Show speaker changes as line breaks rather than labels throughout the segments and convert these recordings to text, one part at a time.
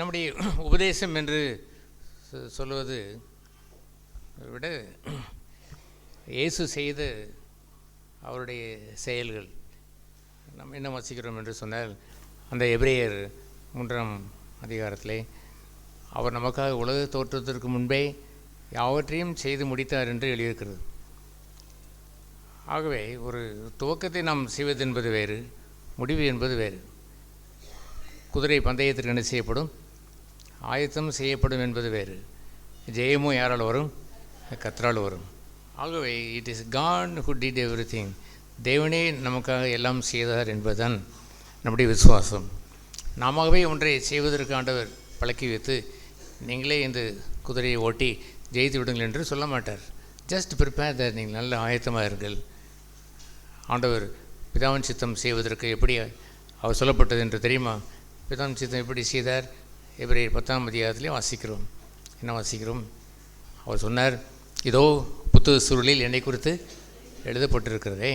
நம்முடைய உபதேசம் என்று சொல்வது விட இயேசு செய்த அவருடைய செயல்கள் நம்ம என்ன வாசிக்கிறோம் என்று சொன்னால், அந்த எபிரேயர் 3ஆம் அதிகாரத்திலே அவர் நமக்காக உலக தோற்றத்திற்கு முன்பே யாவற்றையும் செய்து முடித்தார் என்று எழுதியிருக்கிறது. ஆகவே ஒரு துவக்கத்தை நாம் செய்வது என்பது வேறு, முடிவு என்பது வேறு. குதிரை பந்தயத்திற்கு என்ன செய்யப்படும்? ஆயத்தம் செய்யப்படும் என்பது வேறு. ஜெயமும் யாரால் வரும்? கர்த்தரால் வரும். ஆகவே it is God who did everything. தேவனே நமக்காக எல்லாம் செய்தார் என்பதுதான் நம்முடைய விசுவாசம். நாமவே ஒன்றை செய்வதற்கு ஆண்டவர் பழக்கி வைத்து நீங்களே இந்த குதிரையை ஓட்டி ஜெயித்து விடுங்கள் என்று சொல்ல மாட்டார். Just prepare that. நீங்கள் நல்ல ஆயத்தமாக இருங்கள். ஆண்டவர் பிதாவின் சித்தம் செய்வதற்கு எப்படி அவர் சொல்லப்பட்டது என்று தெரியுமா? பிதாவின் சித்தம் எப்படி செய்தார்? எபிரேயர் 10ஆம் அதிகாரத்திலே வாசிக்கிறோம். என்ன வாசிக்கிறோம்? அவர் சொன்னார், இதோ புத்தக சுருளில் என்னை குறித்து எழுதப்பட்டிருக்கிறதே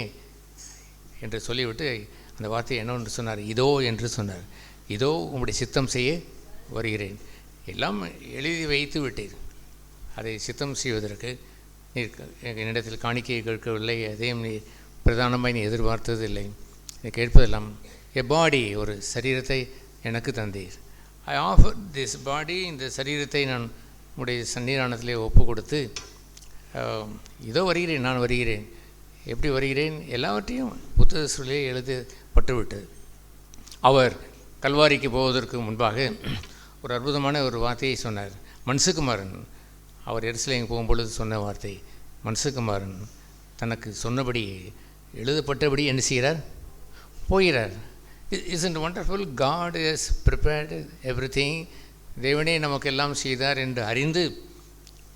என்று சொல்லிவிட்டு அந்த வார்த்தை என்னவென்று சொன்னார்? இதோ என்று சொன்னார். இதோ உங்களுடைய சித்தம் செய்ய வருகிறேன். எல்லாம் எழுதி வைத்து விட்டீர். அதை சித்தம் செய்வதற்கு நீர் என்னிடத்தில் காணிக்கையை கேட்கவில்லை. அதையும் நீ பிரதானமாக நீ எதிர்பார்த்தது இல்லை. நீ கேட்பதெல்லாம் எ பாடி, ஒரு சரீரத்தை எனக்கு தந்தீர். ஐ ஆஃபர் திஸ் பாடி, இந்த சரீரத்தை நான் உடைய சன்னிதானத்திலே ஒப்பு கொடுத்து இதோ வருகிறேன், நான் வருகிறேன். எப்படி வருகிறேன்? எல்லாவற்றையும் புத்தக சொல்லே எழுதப்பட்டு விட்டது. அவர் கல்வாரிக்கு போவதற்கு முன்பாக ஒரு அற்புதமான ஒரு வார்த்தையை சொன்னார். மனுஷகுமாரன் அவர் எருசலேம் போகும்பொழுது சொன்ன வார்த்தை, மனுஷகுமாரன் தனக்கு சொன்னபடி எழுதப்பட்டபடி என்ன செய்கிறார்? போகிறார். Isn't it wonderful? God has prepared everything. தேவனே நமக்கு எல்லாம் செய்தார் என்று அறிந்து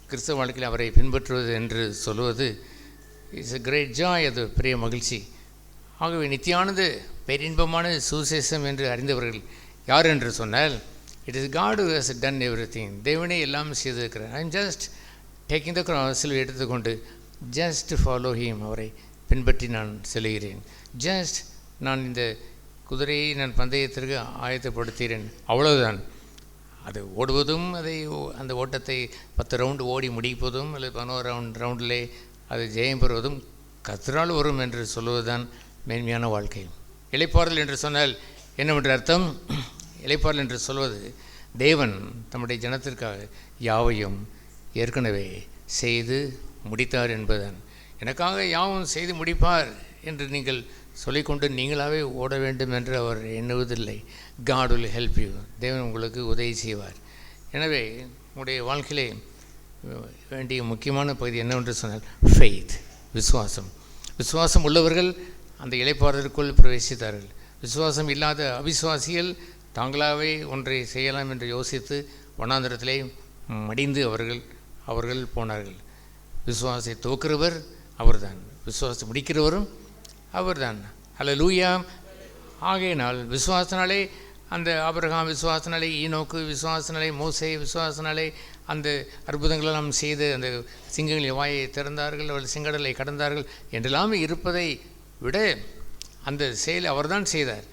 கிறிஸ்தவ வாழ்க்கையில் அவரை பின்பற்றுவது என்று சொல்வது இட்ஸ் எ கிரேட் ஜாய். அது பெரிய மகிழ்ச்சி. ஆகவே நித்தியானது பேரின்பமான சுவிசேஷம் என்று அறிந்தவர்கள் யார் என்று சொன்னால், it is God who has done everything. தேவனே எல்லாம் செய்திருக்கிறார். I am just taking the கிராஸில் எடுத்துக்கொண்டு ஜஸ்ட் ஃபாலோ ஹீம். அவரை பின்பற்றி நான் செல்கிறேன். ஜஸ்ட் நான் இந்த குதிரையை நான் பந்தயத்திற்கு ஆயத்தப்படுத்துகிறேன், அவ்வளவுதான். அது ஓடுவதும், அந்த ஓட்டத்தை 10 ரவுண்டு ஓடி முடிப்பதும் அல்லது 11 ரவுண்டிலே அது ஜெயம் பெறுவதும் கர்த்தரால் வரும் என்று சொல்வதுதான் மேன்மையான வாழ்க்கை. இளைப்பாறுதல் என்று சொன்னால் என்னவென்ற அர்த்தம்? இளைப்பாறுதல் என்று சொல்வது தேவன் தம்முடைய ஜனத்திற்காக யாவையும் ஏற்கனவே செய்து முடித்தார் என்பதுதான். எனக்காக யாவும் செய்து முடிப்பார் என்று நீங்கள் சொல்லிக்கொண்டு நீங்களாகவே ஓட வேண்டும் என்று அவர் எண்ணுவதில்லை. God will help you. தேவன் உங்களுக்கு உதவி செய்வார். எனவே உங்களுடைய வாழ்க்கையிலே வேண்டிய முக்கியமான பகுதி என்னவென்று சொன்னால் ஃபெய்த், விசுவாசம். விசுவாசம் உள்ளவர்கள் அந்த இளைப்பாறுதலுக்குள் பிரவேசித்தார்கள். விசுவாசம் இல்லாத அவிசுவாசிகள் தாங்களாகவே ஒன்றை செய்யலாம் என்று யோசித்து வனாந்திரத்திலே மடிந்து அவர்கள் போனார்கள். விசுவாசத்தை துவக்கிறவர் அவர்தான், விசுவாசத்தை முடிக்கிறவரும் அவர்தான். அல்லேலூயா. ஆகையினால் விசுவாசனாலே அந்த ஆபிரகாம், விசுவாசனாலே ஈனோக்கு, விசுவாசனாலே மோசே, விசுவாசனாலே அந்த அற்புதங்களெல்லாம் செய்து அந்த சிங்கங்களின் வாயை திறந்தார்கள், அவர்கள் செங்கடலை கடந்தார்கள் என்றெல்லாம் இருப்பதை விட அந்த செயலை அவர்தான் செய்தார்.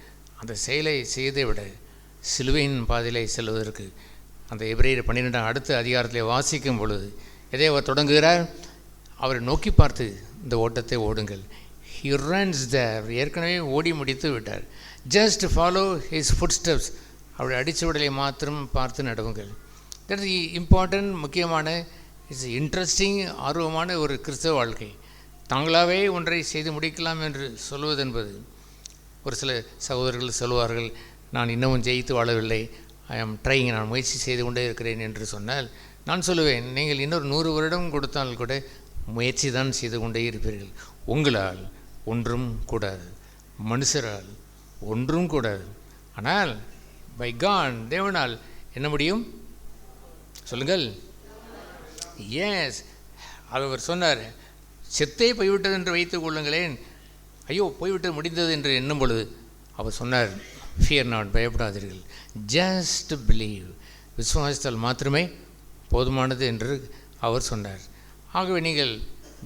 அந்த செயலை செய்தை விட சிலுவையின் பாதையிலே செல்வதற்கு அந்த எபிரேயர் 12ஆம் அடுத்த அதிகாரத்திலே வாசிக்கும் பொழுது எதை அவர் தொடங்குகிறார்? அவரை நோக்கி பார்த்து இந்த ஓட்டத்தை ஓடுங்கள். He runs there. ஏற்கனவே ஓடி முடித்து விட்டார். Just follow his food steps. அவருடைய அடிச்சுவடலை மாத்திரம் பார்த்து நடவுங்கள். தட் இஸ் இம்பார்ட்டன்ட், முக்கியமான, இட்ஸ் இன்ட்ரெஸ்டிங், ஆர்வமான ஒரு கிறிஸ்தவ வாழ்க்கை. தாங்களாகவே ஒன்றை செய்து முடிக்கலாம் என்று சொல்வது என்பது, ஒரு சில சகோதரர்கள் சொல்வார்கள், நான் இன்னமும் ஜெயித்து வாழவில்லை, ஐ ஆம் ட்ரைங், நான் முயற்சி செய்து கொண்டே இருக்கிறேன் என்று சொன்னால், நான் சொல்லுவேன், நீங்கள் இன்னொரு 100 வருடம் கொடுத்தால் கூட முயற்சி தான் செய்து கொண்டே இருப்பீர்கள். உங்களால் ஒன்றும் கூடாது, மனுஷரால் ஒன்றும் கூடாது. ஆனால் பை காட், தேவனால் என்ன முடியும்? சொல்லுங்கள். எஸ், அவர் சொன்னார், செத்தே போய்விட்டது என்று வைத்துக் கொள்ளுங்களேன். ஐயோ, போய்விட்டது, முடிந்தது என்று எண்ணும் பொழுது அவர் சொன்னார், ஃபியர் நாட், பயப்படாதீர்கள், ஜஸ்ட் பிலீவ், விசுவாசத்தால் மாத்திரமே போதுமானது என்று அவர் சொன்னார். ஆகவே நீங்கள்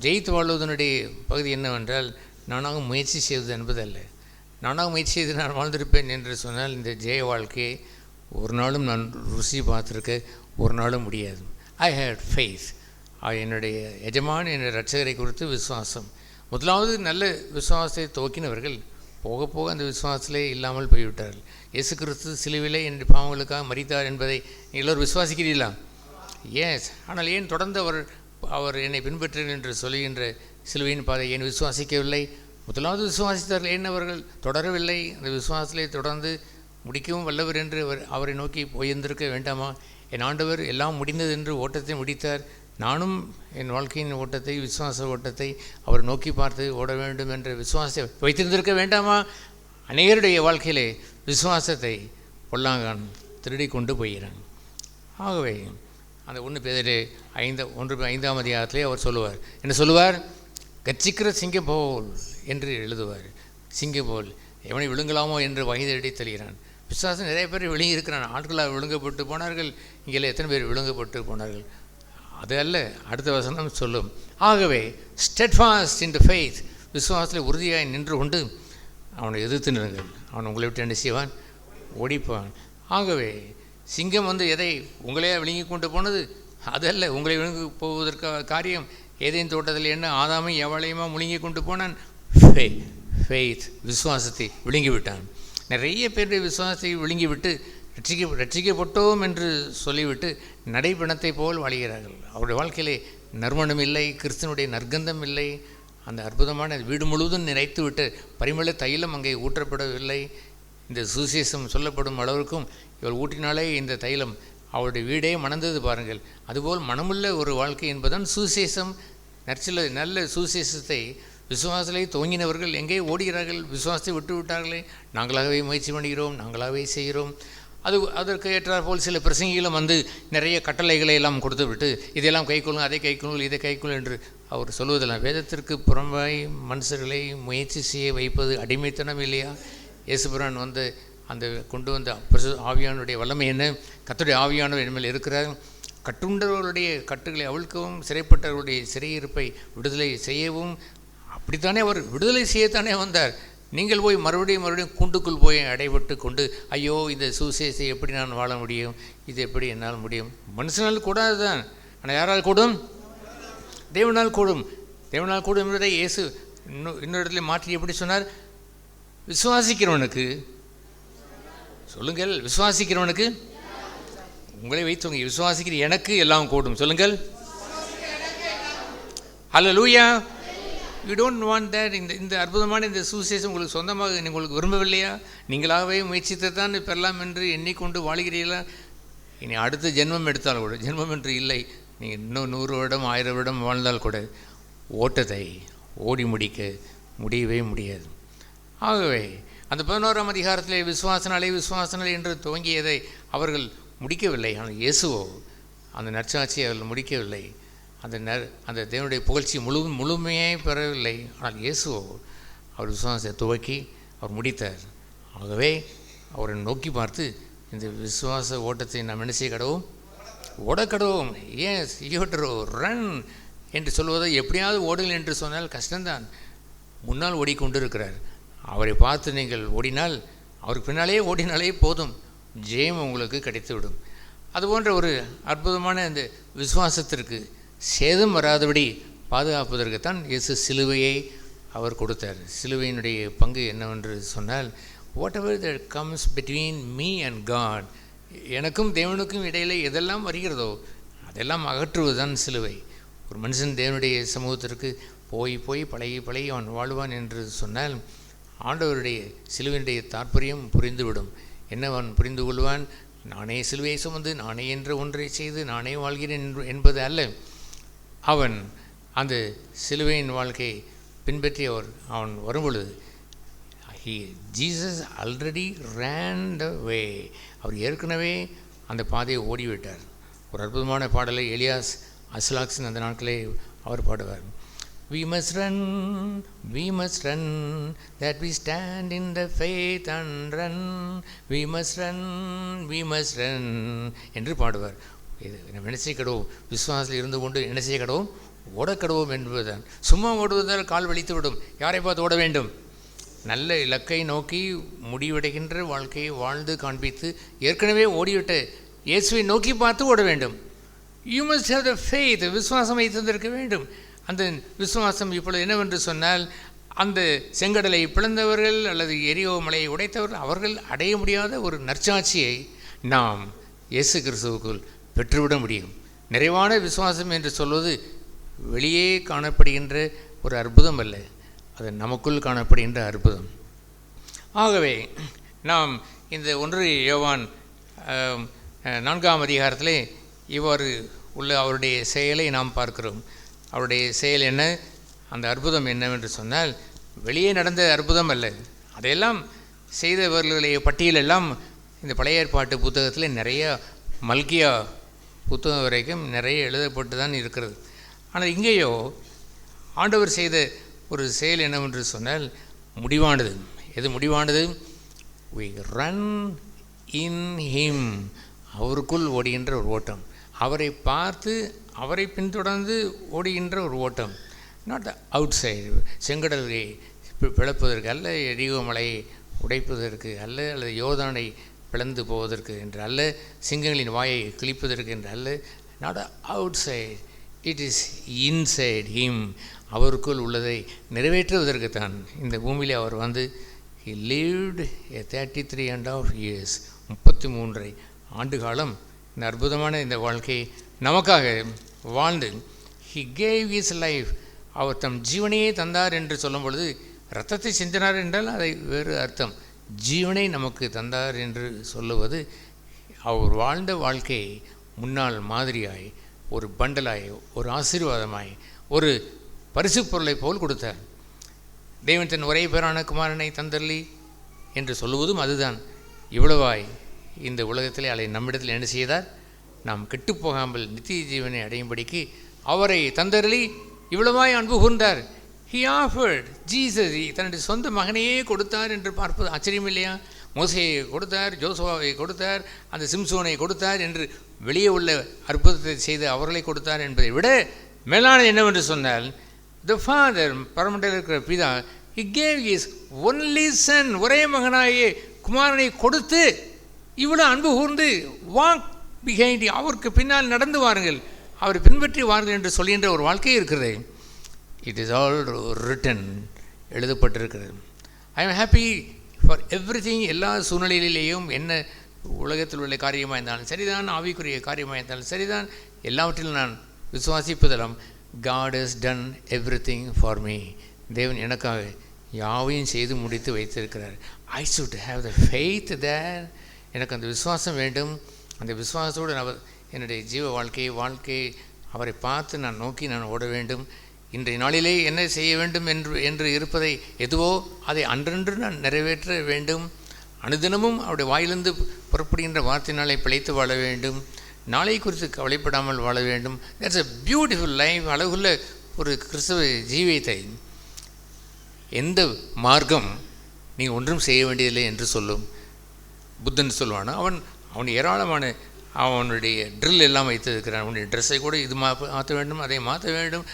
ஜெயித்து வாழ்வதனுடைய பகுதி என்னவென்றால், நானாக முயற்சி செய்வது என்பதல்ல. நானாக முயற்சி செய்து நான் வாழ்ந்திருப்பேன் என்று சொன்னால் இந்த ஜெய வாழ்க்கையை ஒரு நாளும் நான் ருசி பார்த்துருக்க ஒரு நாளும் முடியாது. ஐ ஹேட் ஃபெய்த். என்னுடைய எஜமான் என்னுடைய இரட்சகரை குறித்து விசுவாசம். முதலாவது நல்ல விசுவாசத்தை துவக்கினவர்கள் போக போக அந்த விசுவாசத்திலே இல்லாமல் போய்விட்டார்கள். இயேசு கிறிஸ்து சிலுவிலே என் பாவங்களுக்காக மரித்தார் என்பதை எல்லோரும் விசுவாசிக்கிறீர்களா? எஸ். ஆனால் ஏன் தொடர்ந்து அவர் என்னை பின்பற்றுங்கள் என்று சொல்லுகின்ற சிலுவையின் பாதை ஏன் விசுவாசிக்கவில்லை? முதலாவது விசுவாசித்தார்கள், ஏன் அவர்கள் தொடரவில்லை? அந்த விசுவாசத்திலே தொடர்ந்து முடிக்கவும் வல்லவர் என்று அவரை நோக்கி போயிருந்திருக்க வேண்டாமா? என் ஆண்டவர் எல்லாம் முடிந்தது என்று ஓட்டத்தை முடித்தார். நானும் என் வாழ்க்கையின் ஓட்டத்தை, விசுவாச ஓட்டத்தை அவர் நோக்கி பார்த்து ஓட வேண்டும் என்ற விசுவாசத்தை வைத்திருந்திருக்க வேண்டாமா? அநேகருடைய வாழ்க்கையிலே விசுவாசத்தை பொல்லாங்கான் திருடி கொண்டு போகிறான். ஆகவே அந்த 1 பேதிலே 5ஆம் அதிகாரத்திலே அவர் சொல்லுவார், என்ன சொல்லுவார்? கர்ச்சிக்கிற சிங்கம் போல் என்று எழுதுவார். சிங்கம் போல் எவனை விழுங்கலாமோ என்று வயதடி தெளிகிறான். விசுவாசம் நிறைய பேர் விழுங்கி இருக்கிறான். ஆட்களாக விழுங்கப்பட்டு போனார்கள். இங்கே எத்தனை பேர் விழுங்கப்பட்டு போனார்கள்? அது அல்ல, அடுத்த வசனம் சொல்லும். ஆகவே ஸ்டெட்ஃபாஸ்ட் இன் த ஃபெய்த், விசுவாசத்தில் உறுதியாக நின்று கொண்டு அவனை எதிர்த்து நிறுங்கள். அவன் உங்களை விட்டு என்ன செய்வான்? ஓடிப்பான். ஆகவே சிங்கம் எதை உங்களையே விழுங்கி கொண்டு போனது? அதல்ல. உங்களை விழுங்கி போவதற்கான காரியம் ஏதேன் தோட்டத்தில் என்ன ஆதாமையும் எவளையுமா முழுங்கி கொண்டு போனான்? ஃபெய்த், விசுவாசத்தை விழுங்கி விட்டான். நிறைய பேருடைய விசுவாசத்தை விழுங்கி விட்டு ரட்சிக்கப்பட்டோம் என்று சொல்லிவிட்டு நடைபணத்தை போல் வாழ்கிறார்கள். அவருடைய வாழ்க்கையிலே நறுமணம் இல்லை, கிறிஸ்தனுடைய நற்கந்தம் இல்லை. அந்த அற்புதமான வீடு முழுவதும் நிறைத்து விட்டு பரிமள தைலம் அங்கே ஊற்றப்படவில்லை. இந்த சுசேஷம் சொல்லப்படும் அளவிற்கும் இவள் ஊற்றினாலே இந்த தைலம் அவருடைய வீடே மணந்தது பாருங்கள். அதுபோல் மனமுள்ள ஒரு வாழ்க்கை என்பதுதான் சுசேஷம். நல்ல சுசேஷத்தை விசுவாசத்தை துவங்கினவர்கள் எங்கே ஓடுகிறார்கள்? விசுவாசத்தை விட்டு விட்டார்களே. நாங்களாகவே முயற்சி பண்ணுகிறோம், நாங்களாகவே செய்கிறோம். அதற்கு ஏற்றாற்போல் சில பிரசங்கிகளும் நிறைய கட்டளைகளை எல்லாம் கொடுத்து விட்டு இதெல்லாம் கைக்கொள்ளும், அதை கைக்கொள்ளும், இதை கைக்கொள்ளும் என்று அவர் சொல்வதெல்லாம் வேதத்திற்கு புறம்பாய் மனுஷர்களை முயற்சி செய்ய வைப்பது அடிமைத்தனம் இல்லையா? இயேசுபிரான் அந்த கொண்டு வந்த ஆவியானுடைய வல்லமை என்ன? கர்த்தருடைய ஆவியானவர் என்மேல் இருக்கிறார். கட்டுண்டவர்களுடைய கட்டுகளை அவிழ்க்கவும், சிறைப்பட்டவர்களுடைய சிறையிருப்பை விடுதலை செய்யவும், அப்படித்தானே அவர் விடுதலை செய்யத்தானே வந்தார். நீங்கள் போய் மறுபடியும் கூண்டுக்குள் போய் அடைபட்டு கொண்டு ஐயோ இந்த சுசேஷத்தை எப்படி நான் வாழ முடியும், இது எப்படி என்னால் முடியும்? மனுஷனால் கூடாது தான். ஆனால் யாரால் கூடும்? தேவனால் கூடும். தேவனால் கூடும் என்பதை இயேசு இன்னொரு இடத்துல மாற்றி எப்படி சொன்னார்? விசுவாசிக்கிறவனுக்கு, சொல்லுங்கள், விசுவாசிக்கிறவனுக்கு, உங்களை வைத்தவங்க விசுவாசிக்கிற எனக்கு எல்லாம் கூடும். சொல்லுங்கள், hallelujah. You don't want that. இந்த அற்புதமான இந்த சுவிசேஷம் உங்களுக்கு சொந்தமாக உங்களுக்கு விரும்பவில்லையா? நீங்களாகவே முயற்சித்து தான் பெறலாம் என்று எண்ணிக்கொண்டு வாழ்கிறீர்களா? இனி அடுத்த ஜென்மம் எடுத்தால் கூட, ஜென்மம் என்று இல்லை, நீங்கள் இன்னும் 100 வருடம் 1000 வருடம் வாழ்ந்தால் கூட ஓட்டத்தை ஓடி முடியவே முடியாது. ஆகவே அந்த 11ஆம் அதிகாரத்திலே விசுவாசனாலே என்று துவங்கியதை அவர்கள் முடிக்கவில்லை. ஆனால் இயேசுவோ அந்த நற்சாட்சியை அவர்கள் முடிக்கவில்லை. அந்த தேவனுடைய புகழ்ச்சி முழுமையாக பெறவில்லை. ஆனால் இயேசுவோ அவர் விசுவாசத்தை துவக்கி அவர் முடித்தார். ஆகவே அவரை நோக்கி பார்த்து இந்த விசுவாச ஓட்டத்தை நாம் என்ன செய்ய கடவும்? ஓடக்கடவும். எஸ், யூ ரன் என்று சொல்வதை எப்படியாவது ஓடுங்கள் என்று சொன்னால் கஷ்டம்தான். முன்னால் ஓடிக்கொண்டிருக்கிறார். அவரை பார்த்து நீங்கள் ஓடினால், அவருக்கு பின்னாலே ஓடினாலே போதும், ஜெயம் உங்களுக்கு கிடைத்துவிடும். அதுபோன்ற ஒரு அற்புதமான இந்த விசுவாசத்திற்கு சேதம் வராதபடி பாதுகாப்பதற்குத்தான் இயேசு சிலுவையை அவர் கொடுத்தார். சிலுவையினுடைய பங்கு என்னவென்று சொன்னால், whatever that comes between me and God, எனக்கும் தேவனுக்கும் இடையிலே எதெல்லாம் வருகிறதோ அதெல்லாம் அகற்றுவது தான் சிலுவை. ஒரு மனுஷன் தேவனுடைய சமூகத்திற்கு போய் பழகி அவன் வாழ்வான் என்று சொன்னால் ஆண்டவருடைய சிலுவையினுடைய தாற்பயம் புரிந்துவிடும். என்ன அவன் புரிந்து கொள்வான்? நானே சிலுவையை சுமந்து நானே என்ற ஒன்றை செய்து நானே வாழ்கிறேன் என்பது அல்ல. அவன் அந்த சிலுவையின் வாழ்க்கையை பின்பற்றி அவன் வரும்பொழுது ஜீசஸ் ஆல்ரெடி ரேன் த வே, அவர் ஏற்கனவே அந்த பாதையை ஓடிவிட்டார். ஒரு அற்புதமான பாடலை எலியாஸ் அஸ்லாக்ஸின் அந்த நாட்களே அவர் பாடுவார். We must run, that we stand in the faith and run. We must run என்று பாடுவார். இது நம்ம என்ன செய்ய கடவோம்? விசுவாசத்தில் இருந்து கொண்டு என்ன செய்ய கடவோம்? ஓடக்கடவோம் என்பதுதான். சும்மா ஓடுவதால் கால் வலித்து விடும். யாரை பார்த்து ஓட வேண்டும்? நல்ல இலக்கை நோக்கி முடிவடைகின்ற வாழ்க்கையை வாழ்ந்து காண்பித்து ஏற்கனவே ஓடிவிட்ட இயேசுவை நோக்கி பார்த்து ஓட வேண்டும். You must have the faith, விசுவாசம் வைத்திருக்க வேண்டும். அந்த விசுவாசம் இப்பொழுது என்னவென்று சொன்னால், அந்த செங்கடலை பிளந்தவர்கள் அல்லது எரியோ மலையை உடைத்தவர்கள் அவர்கள் அடைய முடியாத ஒரு நற்சாட்சியை நாம் இயேசு கிறிஸ்துவுக்குள் பெற்றுவிட முடியும். நிறைவான விசுவாசம் என்று சொல்வது வெளியே காணப்படுகின்ற ஒரு அற்புதம் அல்ல, அது நமக்குள் காணப்படுகின்ற அற்புதம். ஆகவே நாம் இந்த 1 யோவான் 4ஆம் அதிகாரத்திலே இவ்வாறு உள்ள அவருடைய செயலை நாம் பார்க்கிறோம். அவருடைய செயல் என்ன, அந்த அற்புதம் என்னவென்று சொன்னால், வெளியே நடந்த அற்புதம் அல்ல, அதையெல்லாம் செய்தவர்களுடைய பட்டியலெல்லாம் இந்த பழைய ஏற்பாட்டு புத்தகத்தில் நிறைய, மல்கியா புத்தகம் வரைக்கும் நிறைய எழுதப்பட்டு தான் இருக்கிறது. ஆனால் இங்கேயோ ஆண்டவர் செய்த ஒரு செயல் என்னவென்று சொன்னால் முடிவானது. எது முடிவானது? we run in him, அவருக்குள் ஓடுகின்ற ஒரு ஓட்டம், அவரை பார்த்து அவரை பின்தொடர்ந்து ஓடுகின்ற ஒரு ஓட்டம். நாட் அவுட் சைடு, செங்கடலை பிளப்பதற்கு அல்ல, எரிகோ மலையை உடைப்பதற்கு அல்ல, அல்லது யோர்தானை பிளந்து போவதற்கு என்று அல்ல, சிங்கங்களின் வாயை கிழிப்பதற்கு என்று அல்ல. Not out side, it is inside him, அவருக்குள் உள்ளதை நிறைவேற்றுவதற்குத்தான் இந்த பூமியில் அவர் வந்து he lived a 33.5 years, 33 ஆண்டு காலம் இந்த அற்புதமான இந்த வாழ்க்கையை நமக்காக வாழ்ந்து he gave his life, அவர் தம் ஜீவனையே தந்தார் என்று சொல்லும் பொழுது, இரத்தத்தை சிந்தினார் என்றால் அதை வேறு அர்த்தம். ஜீவனை நமக்கு தந்தார் என்று சொல்லுவது, அவர் வாழ்ந்த வாழ்க்கையை முன்னால் மாதிரியாய், ஒரு பண்டலாய், ஒரு ஆசீர்வாதமாய், ஒரு பரிசு பொருளை போல் கொடுத்தார். தேவன் தன் ஒரே பேரான குமாரனை தந்தரலி என்று சொல்லுவதும் அதுதான். இவ்வளவாய் இந்த உலகத்திலே அதை நம்மிடத்தில் என்ன செய்தார்? நாம் கெட்டுப்போகாமல் நித்திய ஜீவனை அடையும்படிக்கு அவரை தந்தரலி இவ்வளவாய் அன்பு கூர்ந்தார். He offered Jesus, தன்னுடைய சொந்த மகனையே கொடுத்தார் என்று பார்ப்பது ஆச்சரியம் இல்லையா? மோசையை கொடுத்தார், ஜோசுவாவை கொடுத்தார், அந்த சிம்சோனை கொடுத்தார் என்று வெளியே உள்ள அற்புதத்தை செய்து அவர்களை கொடுத்தார் என்பதை விட மேலானது என்னவென்று சொன்னால், the Father, பரமண்டலில் இருக்கிற பிதா, he gave his only son, ஒரே மகனாயே குமாரனை கொடுத்து இவ்வளோ அன்பு கூர்ந்து வாக் பிஹைண்ட், அவருக்கு பின்னால் நடந்து வாருங்கள், அவரை பின்பற்றி வாருங்கள் என்று சொல்கின்ற ஒரு வாழ்க்கை இருக்கிறது. இட் இஸ் ஆல் ரிட்டன், எழுதப்பட்டிருக்கிறது. I am happy for everything, எல்லா சூழ்நிலையிலேயும் என்ன உலகத்தில் உள்ள காரியமாக இருந்தாலும் சரிதான், ஆவிக்குரிய காரியமாக இருந்தாலும் சரிதான், எல்லாவற்றிலும் நான் விசுவாசிப்பதெல்லாம் God has done everything for me, தேவன் எனக்காக யாவையும் செய்து முடித்து வைத்திருக்கிறார். I should have the faith there, எனக்கு அந்த விசுவாசம் வேண்டும். அந்த விசுவாசத்தோடு நான் என்னுடைய ஜீவ வாழ்க்கையை அவரை பார்த்து நான் நோக்கி நான் ஓட வேண்டும். இன்றைய நாளிலே என்ன செய்ய வேண்டும் என்று இருப்பதை எதுவோ அதை அன்றன்று நான் நிறைவேற்ற வேண்டும். அனுதினமும் அவருடைய வாயிலிருந்து புறப்படுகின்ற வார்த்தையினாலே பிழைத்து வாழ வேண்டும். நாளை குறித்து கவலைப்படாமல் வாழ வேண்டும். தட்ஸ் a beautiful life, அழகுள்ள ஒரு கிறிஸ்தவ ஜீவியத்தை. எந்த மார்க்கம் நீங்கள் ஒன்றும் செய்ய வேண்டியதில்லை என்று சொல்லும். புத்தன் சொல்வானா, அவன் ஏராளமான அவனுடைய ட்ரில் எல்லாம் வைத்திருக்கிறான். அவனுடைய ட்ரெஸ்ஸை கூட இது மாற்ற வேண்டும், அதை மாற்ற வேண்டும்,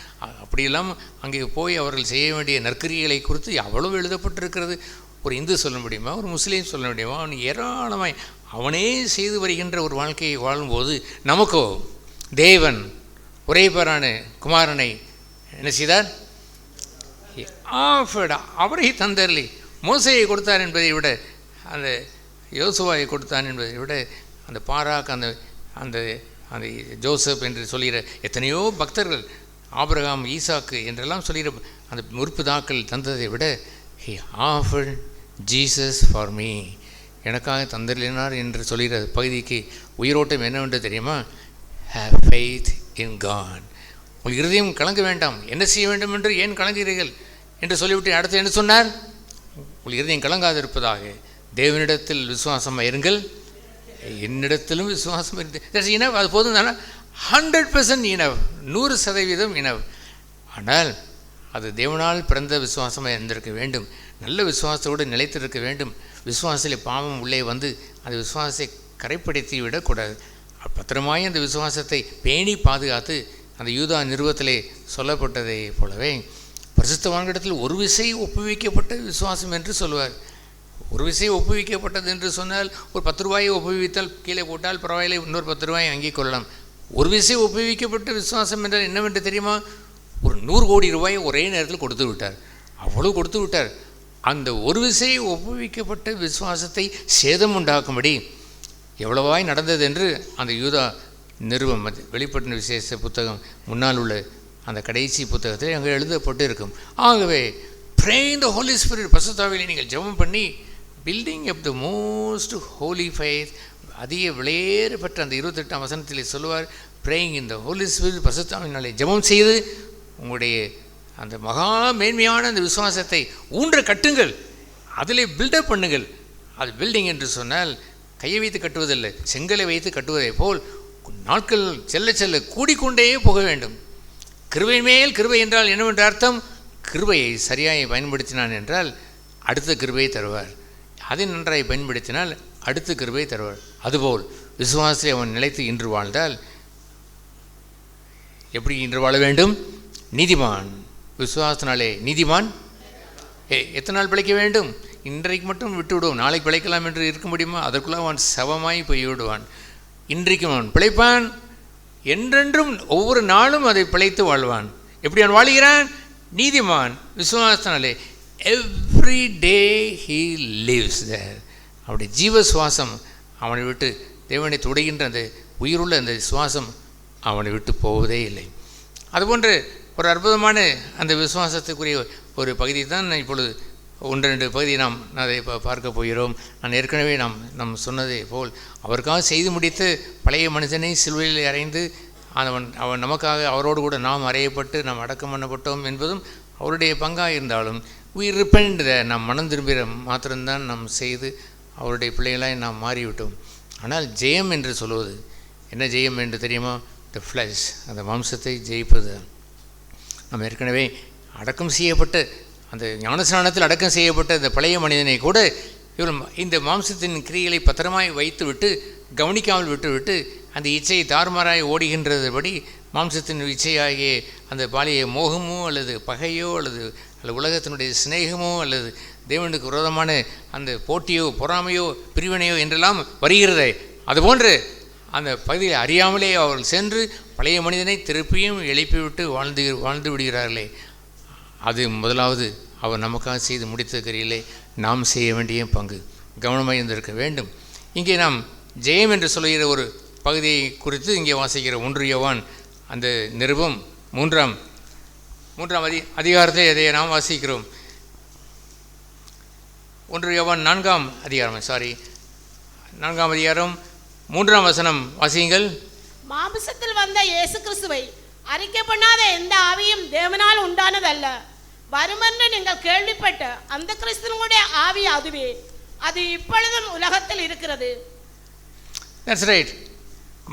அப்படியெல்லாம் அங்கே போய் அவர்கள் செய்ய வேண்டிய நற்கிரிகளை குறித்து அவ்வளவு எழுதப்பட்டிருக்கிறது. ஒரு இந்து சொல்ல முடியுமா, ஒரு முஸ்லீம் சொல்ல முடியுமா? அவன் ஏராளமாய் அவனே செய்து வருகின்ற ஒரு வாழ்க்கையை வாழும்போது, நமக்கோ தேவன் ஒரே பேரான குமாரனை என்ன செய்தார்? அவரை தந்தரலி. மோசையை கொடுத்தார் என்பதை விட, அந்த யோசுவாவை கொடுத்தான் என்பதை விட, அந்த பாராக், அந்த அந்த அந்த ஜோசப் என்று சொல்கிற எத்தனையோ பக்தர்கள், ஆபிரகாம், ஈசாக்கு என்றெல்லாம் சொல்கிற அந்த முற்பிதாக்கள் தந்ததை விட, he offered Jesus for me, எனக்காக தந்தரினார் என்று சொல்கிற பகுதிக்கு உயிரோட்டம் என்னவென்று தெரியுமா? have faith in God. உங்கள் இருதயம் கலங்க வேண்டாம், என்ன செய்ய வேண்டும் என்று ஏன் கலங்குகிறீர்கள் என்று சொல்லிவிட்டு அடுத்து என்ன சொன்னார்? உங்கள் இருதயம் கலங்காது இருப்பதாக தேவனிடத்தில் விசுவாசமாக இருங்கள், என்னிடத்திலும் விசுவாசம் இருந்து இனவ். அது போதும் தானே? 100% இனவ், 100% இனவ். ஆனால் அது தேவனால் பிறந்த விசுவாசமாக இருந்திருக்க வேண்டும். நல்ல விசுவாசத்தோடு நிலைத்திருக்க வேண்டும். விசுவாசத்தில் பாவம் உள்ளே வந்து அந்த விசுவாசத்தை கரைப்படுத்தி விடக்கூடாது. பத்திரமாய் அந்த விசுவாசத்தை பேணி பாதுகாத்து, அந்த யூதா நிறுவத்திலே சொல்லப்பட்டதை போலவே பரிசுத்த பரிசுத்தவான்களிடத்தில் ஒரு விசை ஒப்புவிக்கப்பட்ட விசுவாசம் என்று சொல்லுவார். ஒரு விசை ஒப்புவிக்கப்பட்டது என்று சொன்னால் ஒரு 10 ரூபாயை ஒப்புவித்தால் கீழே போட்டால் பரவாயில்லை, இன்னொரு 10 ரூபாயை அங்கே கொள்ளலாம். ஒரு விசை ஒப்புவிக்கப்பட்ட விசுவாசம் என்றால் என்னவென்று தெரியுமா? ஒரு 100 கோடி ரூபாயை ஒரே நேரத்தில் கொடுத்து விட்டார். அவ்வளவு கொடுத்து விட்டார். அந்த ஒரு விசை ஒப்புவிக்கப்பட்ட விசுவாசத்தை சேதம் உண்டாக்கும்படி எவ்வளவாய் நடந்தது என்று அந்த யூதா நிருபம், அது வெளிப்பட்ட விசேஷ புத்தகம் முன்னால் உள்ள அந்த கடைசி புத்தகத்தில் அங்கே எழுதப்பட்டு இருக்கும். ஆகவே praying the Holy Spirit, பரிசுத்தாவிலே நீங்கள் ஜெபம் பண்ணி building up the most Holi faith, அதிக விலையேற பெற்ற அந்த 28ஆம் வசனத்தில் சொல்லுவார், praying in the Holy Spirit, பரிசுத்தாவினாலே ஜெபம் செய்து உங்களுடைய அந்த மகா மேன்மையான அந்த விசுவாசத்தை ஊன்ற கட்டுங்கள், அதிலே பில்டப் பண்ணுங்கள். அது பில்டிங் என்று சொன்னால் கையை வைத்து கட்டுவதில்லை, செங்கலை வைத்து கட்டுவதை போல் நாட்கள் செல்ல செல்ல கூடிக்கொண்டே போக வேண்டும். கிருபை மேல் கிருபை என்றால் என்னவென்ற அர்த்தம்? கிருபையை சரியாக பயன்படுத்தினான் என்றால் அடுத்த கிருபையை தருவார். அதை நன்றாய் பயன்படுத்தினால் அடுத்த கிருபையை தருவார். அதுபோல் விசுவாசத்தை அவன் நிலைத்து இன்று வாழ்ந்தால் எப்படி இன்று வாழ வேண்டும்? நீதிமான் விசுவாசத்தினாலே நீதிமான். எத்தனை நாள் பிழைக்க வேண்டும்? இன்றைக்கு மட்டும் விட்டு விடுவோம், நாளைக்கு பிழைக்கலாம் என்று இருக்க முடியுமா? அதற்குள்ளே அவன் சவமாய் போய் விடுவான். இன்றைக்கும் அவன் பிழைப்பான், என்றென்றும் ஒவ்வொரு நாளும் அதை பிழைத்து வாழ்வான். எப்படி அவன் வாழ்கிறான்? நீதிமான் விசுவாசத்தினாலே. எவ்ரி டே ஹீ லிவ்ஸ் தேர். அவருடைய ஜீவ சுவாசம் அவனை விட்டு, தேவனை துடைகின்ற அந்த உயிருள்ள அந்த சுவாசம் அவனை விட்டு போவதே இல்லை. அதுபோன்று ஒரு அற்புதமான அந்த விசுவாசத்துக்குரிய ஒரு பகுதி தான் இப்பொழுது 1-2 பகுதியை நாம் அதை பார்க்க போகிறோம். நான் ஏற்கனவே நாம் சொன்னதை போல் அவருக்காக செய்து முடித்து பழைய மனுஷனை சிலுவையில் அறைந்து அவன் நமக்காக அவரோடு கூட நாம் அறையப்பட்டு நாம் அடக்கம் பண்ணப்பட்டோம் என்பதும் அவருடைய பங்காக இருந்தாலும் we repent, நாம் மனம் திரும்புகிற மாத்திரம்தான் நாம் செய்து அவருடைய பிள்ளைகளாய் நாம் மாறிவிட்டோம். ஆனால் ஜெயம் என்று சொல்வது என்ன? ஜெயம் என்று தெரியுமா? த ஃப்ளஷ், அந்த மாம்சத்தை ஜெயிப்பது. நம்ம ஏற்கனவே அடக்கம் செய்யப்பட்ட அந்த ஞானஸ்நானத்தில் அடக்கம் செய்யப்பட்ட இந்த பழைய மனிதனை கூட இவர் இந்த மாம்சத்தின் கிரியைகளை பத்திரமாய் வைத்து விட்டு கவனிக்காமல் விட்டுவிட்டு அந்த இச்சையை தாறுமாறாய் ஓடுகின்றபடி மாம்சத்தின் இச்சையாகிய அந்த பாலிய மோகமோ அல்லது பகையோ அல்லது உலகத்தினுடைய சிநேகமோ அல்லது தேவனுக்கு விரோதமான அந்த போட்டியோ பொறாமையோ பிரிவினையோ என்றெல்லாம் வருகிறதே, அதுபோன்று அந்த பகுதியை அறியாமலே அவர்கள் சென்று பழைய மனிதனை திருப்பியும் எழுப்பிவிட்டு வாழ்ந்து விடுகிறார்களே. அது முதலாவது அவர் நமக்காக செய்து முடித்திருக்கிறீர்களே, நாம் செய்ய வேண்டிய பங்கு. கவனமாக இருந்திருக்க வேண்டும். இங்கே நாம் ஜெயம் என்று சொல்கிற ஒரு பகுதியை குறித்து இங்கே வாசிக்கிற 1 யோவான் அந்த நிருபம் 3ஆம் அதிகாரத்தை இதை நாம் வாசிக்கிறோம். 1 யோவான் 4ஆம் அதிகாரம் 4ஆம் அதிகாரம் 3ஆம் வசனம் வாசியுங்கள்.
மாம்சத்தில் வந்த இயேசு கிறிஸ்துவை அறிக்கை பண்ணாத எந்த ஆவியும் தேவனால் உண்டானதல்ல. வருமென்று நீங்கள் கேள்விப்பட்ட அந்த கிறிஸ்துவனுடைய ஆவி அதுவே, அது இப்பொழுதும் உலகத்தில் இருக்கிறது.
That's right.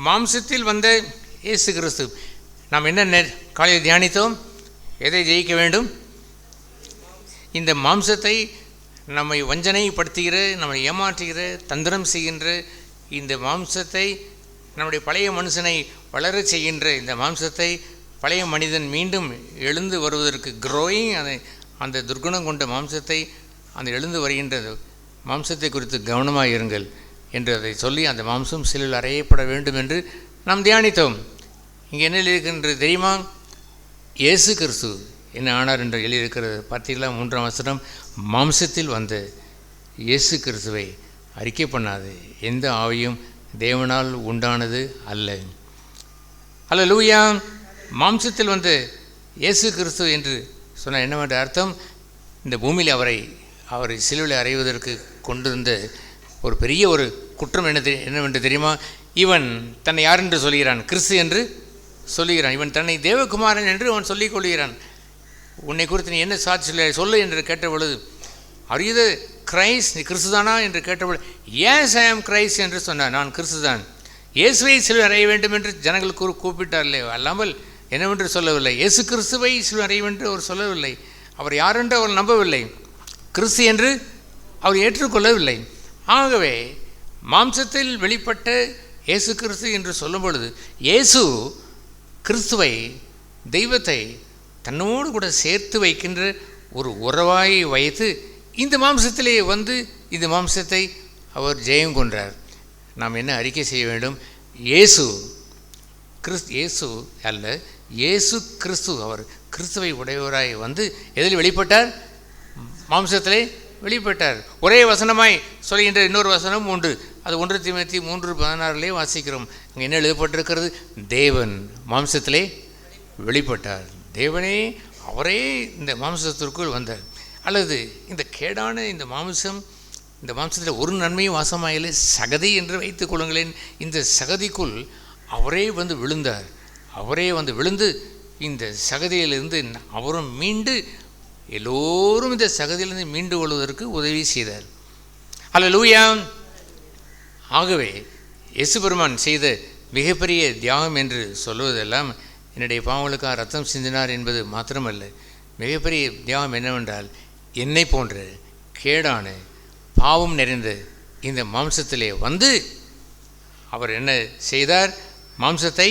மாம்சத்தில் வந்த இயேசு கிறிஸ்து. நாம் என்ன காலையில் தியானித்தோம்? எதை ஜெயிக்க வேண்டும்? இந்த மாம்சத்தை நம்மை வஞ்சனைப்படுத்துகிற, நம்மை ஏமாற்றுகிற, தந்திரம் செய்கின்ற இந்த மாம்சத்தை, நம்முடைய பழைய மனுஷனை வளரச் செய்கின்ற இந்த மாம்சத்தை, பழைய மனிதன் மீண்டும் எழுந்து வருவதற்கு க்ரோயிங் அந்த துர்குணம் கொண்ட மாம்சத்தை, அந்த எழுந்து வருகின்ற மாம்சத்தை குறித்து கவனமாக இருங்கள் என்று அதை சொல்லி அந்த மாம்சம் சிலுவையில் அறையப்பட வேண்டும் என்று நாம் தியானித்தோம். இங்கே என்ன எழுதியிருக்கின்றது தெரியுமா? இயேசு கிறிஸ்து என்ன ஆனார் என்று எழுதியிருக்கிறது பார்த்தீங்களா? 3ஆம் வசனம், மாம்சத்தில் வந்த இயேசு கிறிஸ்துவை அறிக்கை பண்ணாது எந்த ஆவியும் தேவனால் உண்டானது அல்ல. அல்லேலூயா. மாம்சத்தில் வந்து இயேசு கிறிஸ்து என்று சொன்ன என்னவென்ற அர்த்தம்? இந்த பூமியில் அவரை சிலுவையில் அறைவதற்கு கொண்டிருந்த ஒரு பெரிய ஒரு குற்றம் என்னவென்று தெரியுமா? இவன் தன்னை யார் என்று சொல்கிறான்? கிறிஸ்து என்று சொல்லுகிறான். இவன் தன்னை தேவகுமாரன் என்று அவன் சொல்லிக் கொள்கிறான். உன்னை குறித்து நீ என்ன சாட்சி சொல்லு என்று கேட்ட பொழுது, அறியுது கிரைஸ்ட், நீ கிறிஸ்துதானா என்று கேட்டபொழுது, ஏஸ் ஐ ஆம் கிரைஸ்ட் என்று சொன்னார். நான் கிறிஸ்துதான். இயேசுவை சிலுவை அறைய வேண்டும் என்று ஜனங்கள் கூப்பிட்டார்களே, அல்லாமல் என்னவென்று சொல்லவில்லை. இயேசு கிறிஸ்துவை சிலுவை அறைய வேண்டும் என்று அவர் சொல்லவில்லை. அவர் யாரென்று அவர் நம்பவில்லை. கிறிஸ்து என்று அவர் ஏற்றுக்கொள்ளவில்லை. ஆகவே மாம்சத்தில் வெளிப்பட்ட இயேசு கிறிஸ்து என்று சொல்லும் பொழுது, இயேசு கிறிஸ்துவை, தெய்வத்தை தன்னோடு கூட சேர்த்து வைக்கின்ற ஒரு உறவாய் வைத்து இந்த மாம்சத்திலே வந்து இந்த மாம்சத்தை அவர் ஜெயம் கொன்றார். நாம் என்ன அறிக்கை செய்ய வேண்டும்? இயேசு அல்ல, இயேசு கிறிஸ்து. அவர் கிறிஸ்துவை உடையவராய் வந்து எதில் வெளிப்பட்டார்? மாம்சத்திலே வெளிப்பட்டார். ஒரே வசனமாய் சொல்கின்ற இன்னொரு வசனம் உண்டு. அது 1 தீமோத்தேயு 3:16 வாசிக்கிறோம். அங்கே என்ன எழுதப்பட்டிருக்கிறது? தேவன் மாம்சத்திலே வெளிப்பட்டார். தேவனே அவரே இந்த மாம்சத்திற்குள் வந்தார். அல்லது இந்த கேடான இந்த மாம்சத்தில் ஒரு நன்மையும் வாசமாயிலே சகதி என்று வைத்துக் கொள்ளுங்களேன். இந்த சகதிக்குள் அவரே வந்து விழுந்தார். அவரே வந்து விழுந்து இந்த சகதியிலிருந்து அவரும் மீண்டு எல்லோரும் இந்த சகதியிலிருந்து மீண்டு கொள்வதற்கு உதவி செய்தார். அல்லேலூயா. ஆகவே இயேசு பெருமான் செய்த மிகப்பெரிய தியாகம் என்று சொல்வதெல்லாம் என்னுடைய பாவங்களுக்காக ரத்தம் சிந்தினார் என்பது மாத்திரமல்ல. மிகப்பெரிய தியாகம் என்னவென்றால், என்னை போன்ற கேடான பாவம் நிறைந்த இந்த மாம்சத்திலே வந்து அவர் என்ன செய்தார்? மாம்சத்தை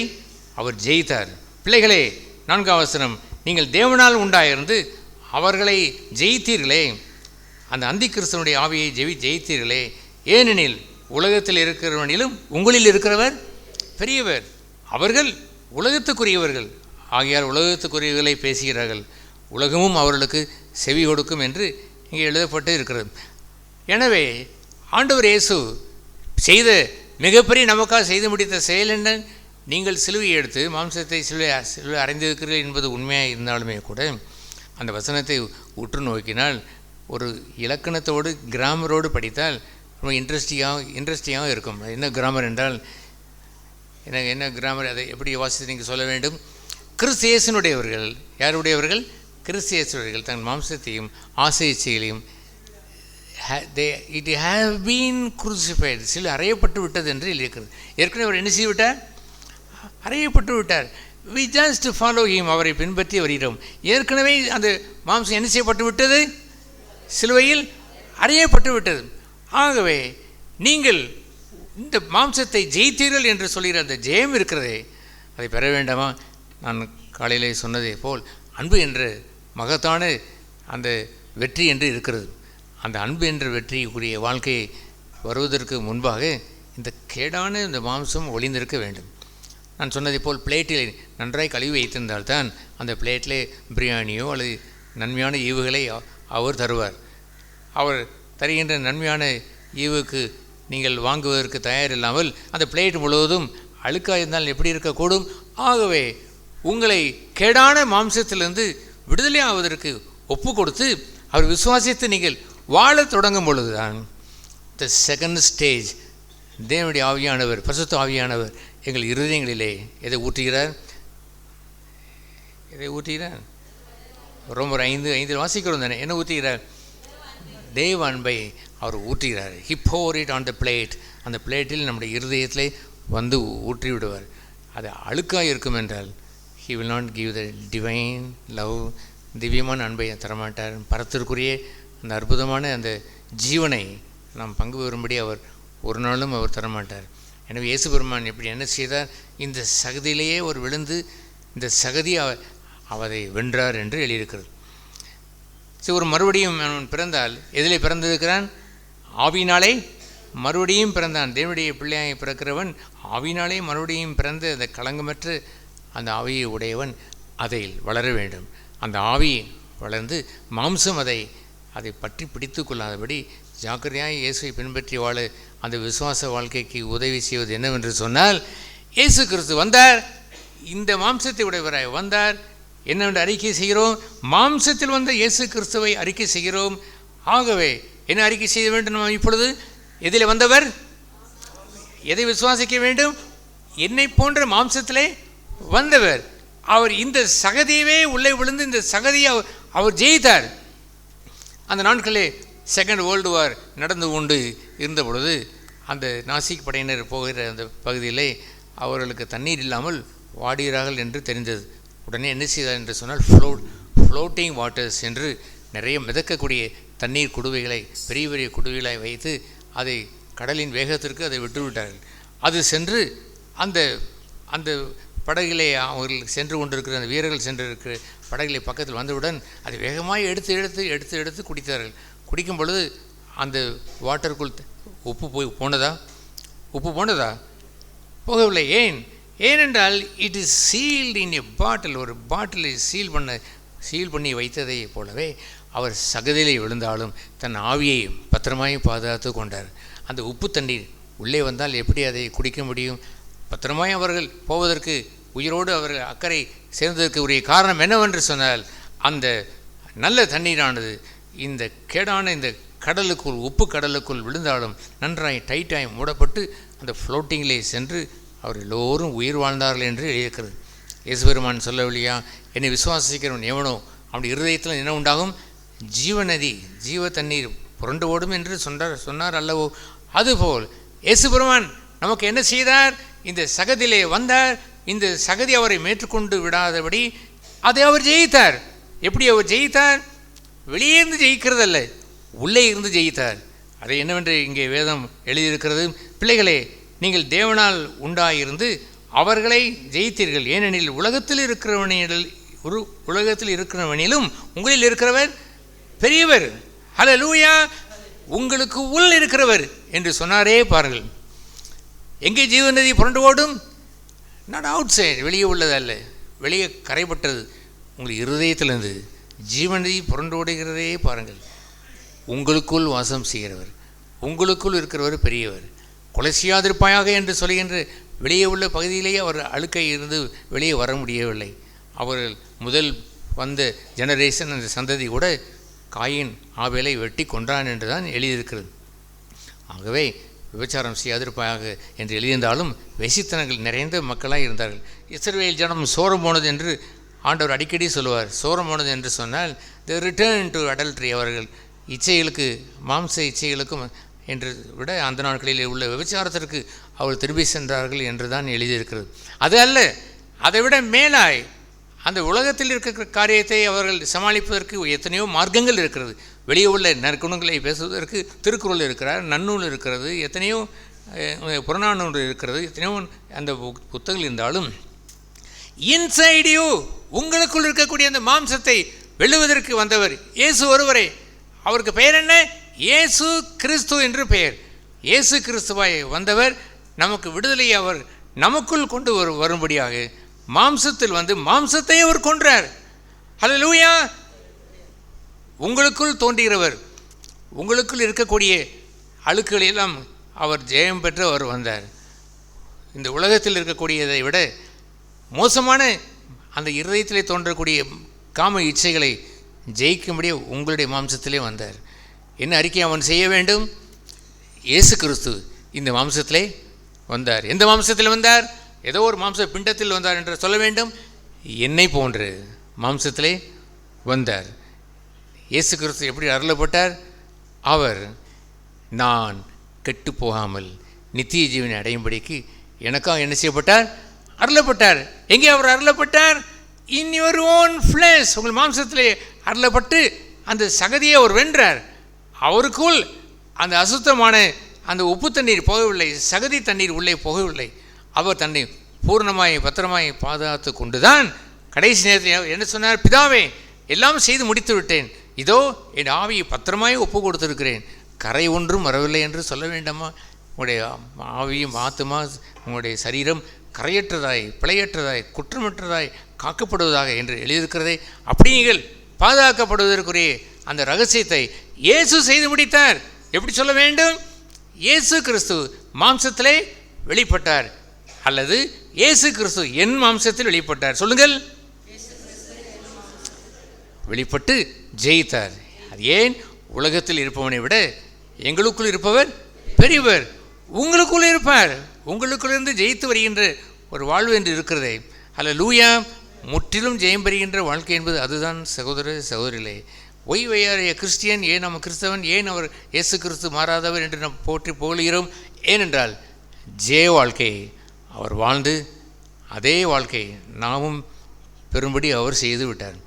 அவர் ஜெயித்தார். பிள்ளைகளே, 4ஆம் வசனம், நீங்கள் தேவனால் உண்டாயிருந்து அவர்களை ஜெயித்தீர்களே, அந்த அந்தி கிறிஸ்துவனுடைய ஆவியை ஜெயித்தீர்களே. ஏனெனில் உலகத்தில் இருக்கிறவனிலும் உங்களில் இருக்கிறவர் பெரியவர். அவர்கள் உலகத்துக்குரியவர்கள் ஆகையால் உலகத்துக்குரியவர்களை பேசுகிறார்கள், உலகமும் அவர்களுக்கு செவி கொடுக்கும் என்று இங்கே எழுதப்பட்டு இருக்கிறது. எனவே ஆண்டவர் இயேசு செய்த மிகப்பெரிய நமக்காக செய்து முடித்த செயல் என்ன? நீங்கள் சிலுவையை எடுத்து மாம்சத்தை சிலுவை அறைந்திருக்கிறீர்கள் என்பது உண்மையாக இருந்தாலுமே கூட அந்த வசனத்தை உற்று நோக்கினால், ஒரு இலக்கணத்தோடு கிராமரோடு படித்தால் ரொம்ப இன்ட்ரெஸ்டிங்காகவும் இருக்கும். என்ன கிராமர் என்றால் என்ன கிராமர்? அதை எப்படி வாசித்து நீங்கள் சொல்ல வேண்டும்? கிறிஸ்து இயேசுனுடையவர்கள். யாருடையவர்கள்? கிறிஸ்து இயேசுடையவர்கள் தன் மாம்சத்தையும் ஆசை இச்சைகளையும் இட் ஹேவ் பீன் குரூசிஃபைடு, சில அறையப்பட்டு விட்டது என்று இருக்கிறது. ஏற்கனவே அவர் என்ன செய்து விட்டார்? அறையப்பட்டு விட்டார். வி ஜஸ்ட் ஃபாலோ ஹிம், அவரை பின்பற்றி வருகிறோம். ஏற்கனவே அந்த மாம்சம் என்ன செய்யப்பட்டு விட்டது? சிலுவையில் அறையப்பட்டு விட்டது. ஆகவே நீங்கள் இந்த மாம்சத்தை ஜெயித்தீர்கள் என்று சொல்கிற அந்த ஜெயம் இருக்கிறதே, அதை பெற வேண்டாமா? நான் காலையிலே சொன்னதே போல் அன்பு என்ற மகத்தான அந்த வெற்றி என்று இருக்கிறது. அந்த அன்பு என்ற வெற்றிக்குரிய வாழ்க்கையை வருவதற்கு முன்பாக இந்த கேடான இந்த மாம்சம் ஒளிந்திருக்க வேண்டும். நான் சொன்னதை போல் பிளேட்டில் நன்றாய் கழுவி வைத்திருந்தால்தான் அந்த பிளேட்டிலே பிரியாணியோ அல்லது நன்மையான ஈவுகளை அவர் தருவார். அவர் தருகின்ற நன்மையான ஈவுக்கு நீங்கள் வாங்குவதற்கு தயாரில்லாமல் அந்த பிளேட் முழுவதும் அழுக்காக இருந்தால் எப்படி இருக்கக்கூடும்? ஆகவே உங்களை கேடான மாம்சத்திலிருந்து விடுதலை ஆவதற்கு ஒப்பு கொடுத்து அவர் விசுவாசித்து நீங்கள் வாழ தொடங்கும் பொழுதுதான் த செகண்ட் ஸ்டேஜ் தேவனுடைய ஆவியானவர், பரிசுத்த ஆவியானவர் எங்கள் இருதயங்களிலே எதை ஊற்றுகிறார்? ரோமர் 5:5 வாசிக்கிறோம் தானே. என்ன ஊற்றுகிறார்? தேவ அன்பை அவர் ஊற்றுகிறார். He pour it on the plate. அந்த பிளேட்டில் நம்முடைய இருதயத்திலே வந்து ஊற்றி விடுவார். அது அழுக்காக இருக்கும் என்றால் he will not give the divine love, திவ்யமான அன்பை தரமாட்டார். பரத்திற்குரிய அந்த அற்புதமான அந்த ஜீவனை நாம் பங்கு பெறும்படி அவர் ஒரு நாளும் அவர் தரமாட்டார். எனவே இயேசு பெருமான் எப்படி என்ன செய்தார்? இந்த சகதியிலேயே ஒரு விழுந்து இந்த சகதி அவரை வென்றார் என்று எழுதியிருக்கிறது. சரி, ஒரு மறுபடியும் அவன் பிறந்தால் எதிலே பிறந்திருக்கிறான்? ஆவியினாலே மறுபடியும் பிறந்தான். தேவனுடைய பிள்ளையாய் பிறக்கிறவன் ஆவியினாலே மறுபடியும் பிறந்து அந்த களங்கமற்ற அந்த ஆவியை உடையவன் அதை வளர வேண்டும். அந்த ஆவி வளர்ந்து மாம்சம் அதை பற்றி பிடித்து கொள்ளாதபடி ஜாக்கிரதையாக இயேசுவை பின்பற்றி வாழ அந்த விசுவாச வாழ்க்கைக்கு உதவி செய்வது என்னவென்று சொன்னால், இயேசு கிறிஸ்து வந்தார், இந்த மாம்சத்தை உடையவராய் வந்தார். என்னவென்று அறிக்கை செய்கிறோம்? மாம்சத்தில் வந்த இயேசு கிறிஸ்துவை அறிக்கை செய்கிறோம். ஆகவே என்ன அறிக்கை செய்ய வேண்டும்? நம்ம இப்பொழுது எதில் வந்தவர்? எதை விசுவாசிக்க வேண்டும்? என்னை போன்ற மாம்சத்திலே வந்தவர். அவர் இந்த சகதியவே உள்ளே விழுந்து இந்த சகதியை அவர் ஜெயித்தார். அந்த நாட்களே செகண்ட் வேர்ல்டு வார் நடந்து கொண்டு இருந்த பொழுது அந்த நாசிக் படையினர் போகிற அந்த பகுதியிலே அவர்களுக்கு தண்ணீர் இல்லாமல் வாடுகிறார்கள் என்று தெரிந்தது. உடனே என்ன செய்தார் என்று சொன்னால், ஃப்ளோட்டிங் வாட்டர்ஸ் என்று நிறைய மிதக்கக்கூடிய தண்ணீர் குடுவைகளை பெரிய பெரிய குடுவைகளை வைத்து அதை கடலின் வேகத்திற்கு அதை விட்டுவிட்டார்கள். அது சென்று அந்த அந்த படகிலே அவர்கள் சென்று கொண்டிருக்கிற அந்த வீரர்கள் சென்று இருக்கிற படகிலே பக்கத்தில் வந்தவுடன் அதை வேகமாக எடுத்து குடித்தார்கள். குடிக்கும் பொழுது அந்த வாட்டருக்குள் உப்பு போனதா? போகவில்லை. ஏனென்றால் இட் இஸ் சீல்டு இன் எ பாட்டில். ஒரு பாட்டிலை சீல் பண்ணி வைத்ததை போலவே அவர் சகதியிலே விழுந்தாலும் தன் ஆவியை பத்திரமாய் பாதுகாத்து கொண்டார். அந்த உப்பு தண்ணீர் உள்ளே வந்தால் எப்படி அதை குடிக்க முடியும்? பத்திரமாய் அவர்கள் போவதற்கு, உயிரோடு அவர்கள் அக்கறை சேர்ந்ததற்கு உரிய காரணம் என்னவென்று சொன்னால், அந்த நல்ல தண்ணீரானது இந்த கேடான இந்த கடலுக்குள், உப்பு கடலுக்குள் விழுந்தாலும் நன்றாய் டைட்டாய் மூடப்பட்டு அந்த ஃப்ளோட்டிங்கிலே சென்று அவர் எல்லோரும் உயிர் வாழ்ந்தார்கள் என்று எழுதியிருக்கிறது. இயேசு பெருமான் சொல்லவில்லையா, என்னை விசுவாசிக்கிறவன் எவனோ அவனுடைய இருதயத்தில் என்ன உண்டாகும்? ஜீவநதி, ஜீவ தண்ணீர் புரண்டு ஓடும் என்று சொன்னார் அல்லவோ? அதுபோல் இயேசு பெருமான் நமக்கு என்ன செய்தார்? இந்த சகதியிலே வந்தார். இந்த சகதி அவரை மேற்கொண்டு விடாதபடி அதை அவர் ஜெயித்தார். எப்படி அவர் ஜெயித்தார்? வெளியே இருந்து ஜெயிக்கிறதல்ல, உள்ளே இருந்து ஜெயித்தார். அதை என்னவென்று இங்கே வேதம் எழுதியிருக்கிறது. பிள்ளைகளே, நீங்கள் தேவனால் உண்டாயிருந்து அவர்களை ஜெயித்தீர்கள். ஏனெனில் உலகத்தில் இருக்கிறவனிலும் உங்களில் இருக்கிறவர் பெரியவர். ஹல்லேலூயா! உங்களுக்கு உள் இருக்கிறவர் என்று சொன்னாரே பாருங்கள். எங்கே ஜீவநதி புரண்டு ஓடும்? நாட் அவுட் சைடு, வெளியே உள்ளதல்ல, வெளியே கரைப்பட்டது. உங்கள் இருதயத்திலிருந்து ஜீவநதி புரண்டு ஓடுகிறதே பாருங்கள். உங்களுக்குள் வாசம் செய்கிறவர், உங்களுக்குள் இருக்கிறவர் பெரியவர். கொலை செய்யாதிருப்பாயாக என்று சொல்கின்ற வெளியே உள்ள பகுதியிலேயே அவர் அழுக்கை இருந்து வெளியே வர முடியவில்லை. அவர்கள் முதல் வந்த ஜெனரேஷன், அந்த சந்ததி கூட காயின் ஆபேலை வெட்டி கொன்றான் என்று தான் எழுதியிருக்கிறது. ஆகவே விபச்சாரம் செய்யாதிருப்பாயாக என்று எழுதியிருந்தாலும் வேசித்தனங்கள் நிறைந்த மக்களாக இருந்தார்கள். இஸ்ரவேல் ஜனம் சோரம் போனது என்று ஆண்டவர் அடிக்கடி சொல்லுவார். சோரம் போனது என்று சொன்னால் தி ரிட்டர்ன் டு அடல்ட்ரி. அவர்கள் இச்சைகளுக்கு, மாம்ச இச்சைகளுக்கும் என்று விட அந்த நாட்களிலே உள்ள விபச்சாரத்திற்கு அவர்கள் திரும்பி சென்றார்கள் என்று தான் எழுதியிருக்கிறது. அது அல்ல, அதை விட மேலாய் அந்த உலகத்தில் இருக்கிற காரியத்தை அவர்கள் சமாளிப்பதற்கு எத்தனையோ மார்க்கங்கள் இருக்கிறது. வெளியே உள்ள நற்குணங்களை பேசுவதற்கு திருக்குறள் இருக்கிறார், நன்னூல் இருக்கிறது, எத்தனையோ புறநானூறு இருக்கிறது, எத்தனையோ அந்த புத்தகங்கள் இருந்தாலும் இன்சைட் யூ, உங்களுக்குள் இருக்கக்கூடிய அந்த மாம்சத்தை வெல்லுவதற்கு வந்தவர் இயேசு ஒருவரே. அவருக்கு பெயர் என்ன? இயேசு கிறிஸ்து என்று பெயர். இயேசு கிறிஸ்துவாய் வந்தவர் நமக்கு விடுதலையை அவர் நமக்குள் கொண்டு வரும்படியாக மாம்சத்தில் வந்து மாம்சத்தை அவர் கொன்றார். ஹல்லேலூயா! உங்களுக்குள் தோன்றுகிறவர், உங்களுக்குள் இருக்கக்கூடிய அழுக்குகளெல்லாம் அவர் ஜெயம் பெற்று அவர் வந்தார். இந்த உலகத்தில் இருக்கக்கூடியதை விட மோசமான அந்த இருதயத்திலே தோன்றக்கூடிய காம இச்சைகளை ஜெயிக்கும்படியே உங்களுடைய மாம்சத்திலே வந்தார். என்ன அறிக்கை அவன் செய்ய வேண்டும்? இயேசு கிறிஸ்து இந்த மாம்சத்திலே வந்தார். எந்த மாம்சத்தில் வந்தார்? ஏதோ ஒரு மாம்ச பிண்டத்தில் வந்தார் என்று சொல்ல வேண்டும். என்னை போன்று மாம்சத்திலே வந்தார். இயேசு கிறிஸ்து எப்படி அருளப்பட்டார்? அவர் நான் கெட்டு போகாமல் நித்திய ஜீவனை அடையும்படிக்கு எனக்காக என்ன செய்யப்பட்டார்? அருளப்பட்டார். எங்கே அவர் அருளப்பட்டார்? In your own flesh. உங்கள் மாம்சத்திலே அருளப்பட்டு அந்த சகதியை அவர் வென்றார். அவருக்குள் அந்த அசுத்தமான அந்த உப்பு தண்ணீர் போகவில்லை, சகதி தண்ணீர் உள்ளே போகவில்லை. அவர் தன்னை பூர்ணமாய் பத்திரமாய் பாதுகாத்து கொண்டுதான் கடைசி நேரத்தில் என்ன சொன்னார்? பிதாவே, எல்லாம் செய்து முடித்து விட்டேன், இதோ என் ஆவியை பத்திரமாய் ஒப்பு கொடுத்திருக்கிறேன், கரை ஒன்றும் வரவில்லை என்று சொல்ல வேண்டாமா? உங்களுடைய ஆவியும் ஆத்துமா உங்களுடைய சரீரம் கரையற்றதாய், பிழையற்றதாய், குற்றமற்றதாய் காக்கப்படுவதாக என்று எழுதியிருக்கிறதே. அப்படி நீங்கள் பாதுகாக்கப்படுவதற்குரிய அந்த ரகசியத்தை இயேசு செய்து முடித்தார். எப்படி சொல்ல வேண்டும்? இயேசு கிறிஸ்து மாம்சத்திலே வெளிப்பட்டார், அல்லது இயேசு கிறிஸ்து என் மாம்சத்தில் வெளிப்பட்டார். சொல்லுங்கள். வெளிப்பட்டு ஜெயித்தார். அது ஏன்? உலகத்தில் இருப்பவனை விட எங்களுக்குள் இருப்பவர் பெரியவர். உங்களுக்குள் இருப்பார். உங்களுக்குள்ளிருந்து ஜெயித்து வருகின்ற ஒரு வாழ்வு என்று இருக்கிறதே. ஹல்லேலூயா! முற்றிலும் ஜெயம் பெறுகின்ற வாழ்க்கை என்பது அதுதான் சகோதர சகோதரிகளே. ஒய் வையார் ஏ கிறிஸ்டியன், ஏன் நம்ம கிறிஸ்தவன், ஏன் அவர் இயேசு கிறிஸ்து மாறாதவர் என்று நாம் போற்றி புகழுகிறோம்? ஏனென்றால் ஜெய வாழ்க்கையை அவர் வாழ்ந்து அதே வாழ்க்கையை நாமும் பெரும்படி அவர் செய்து விட்டார்.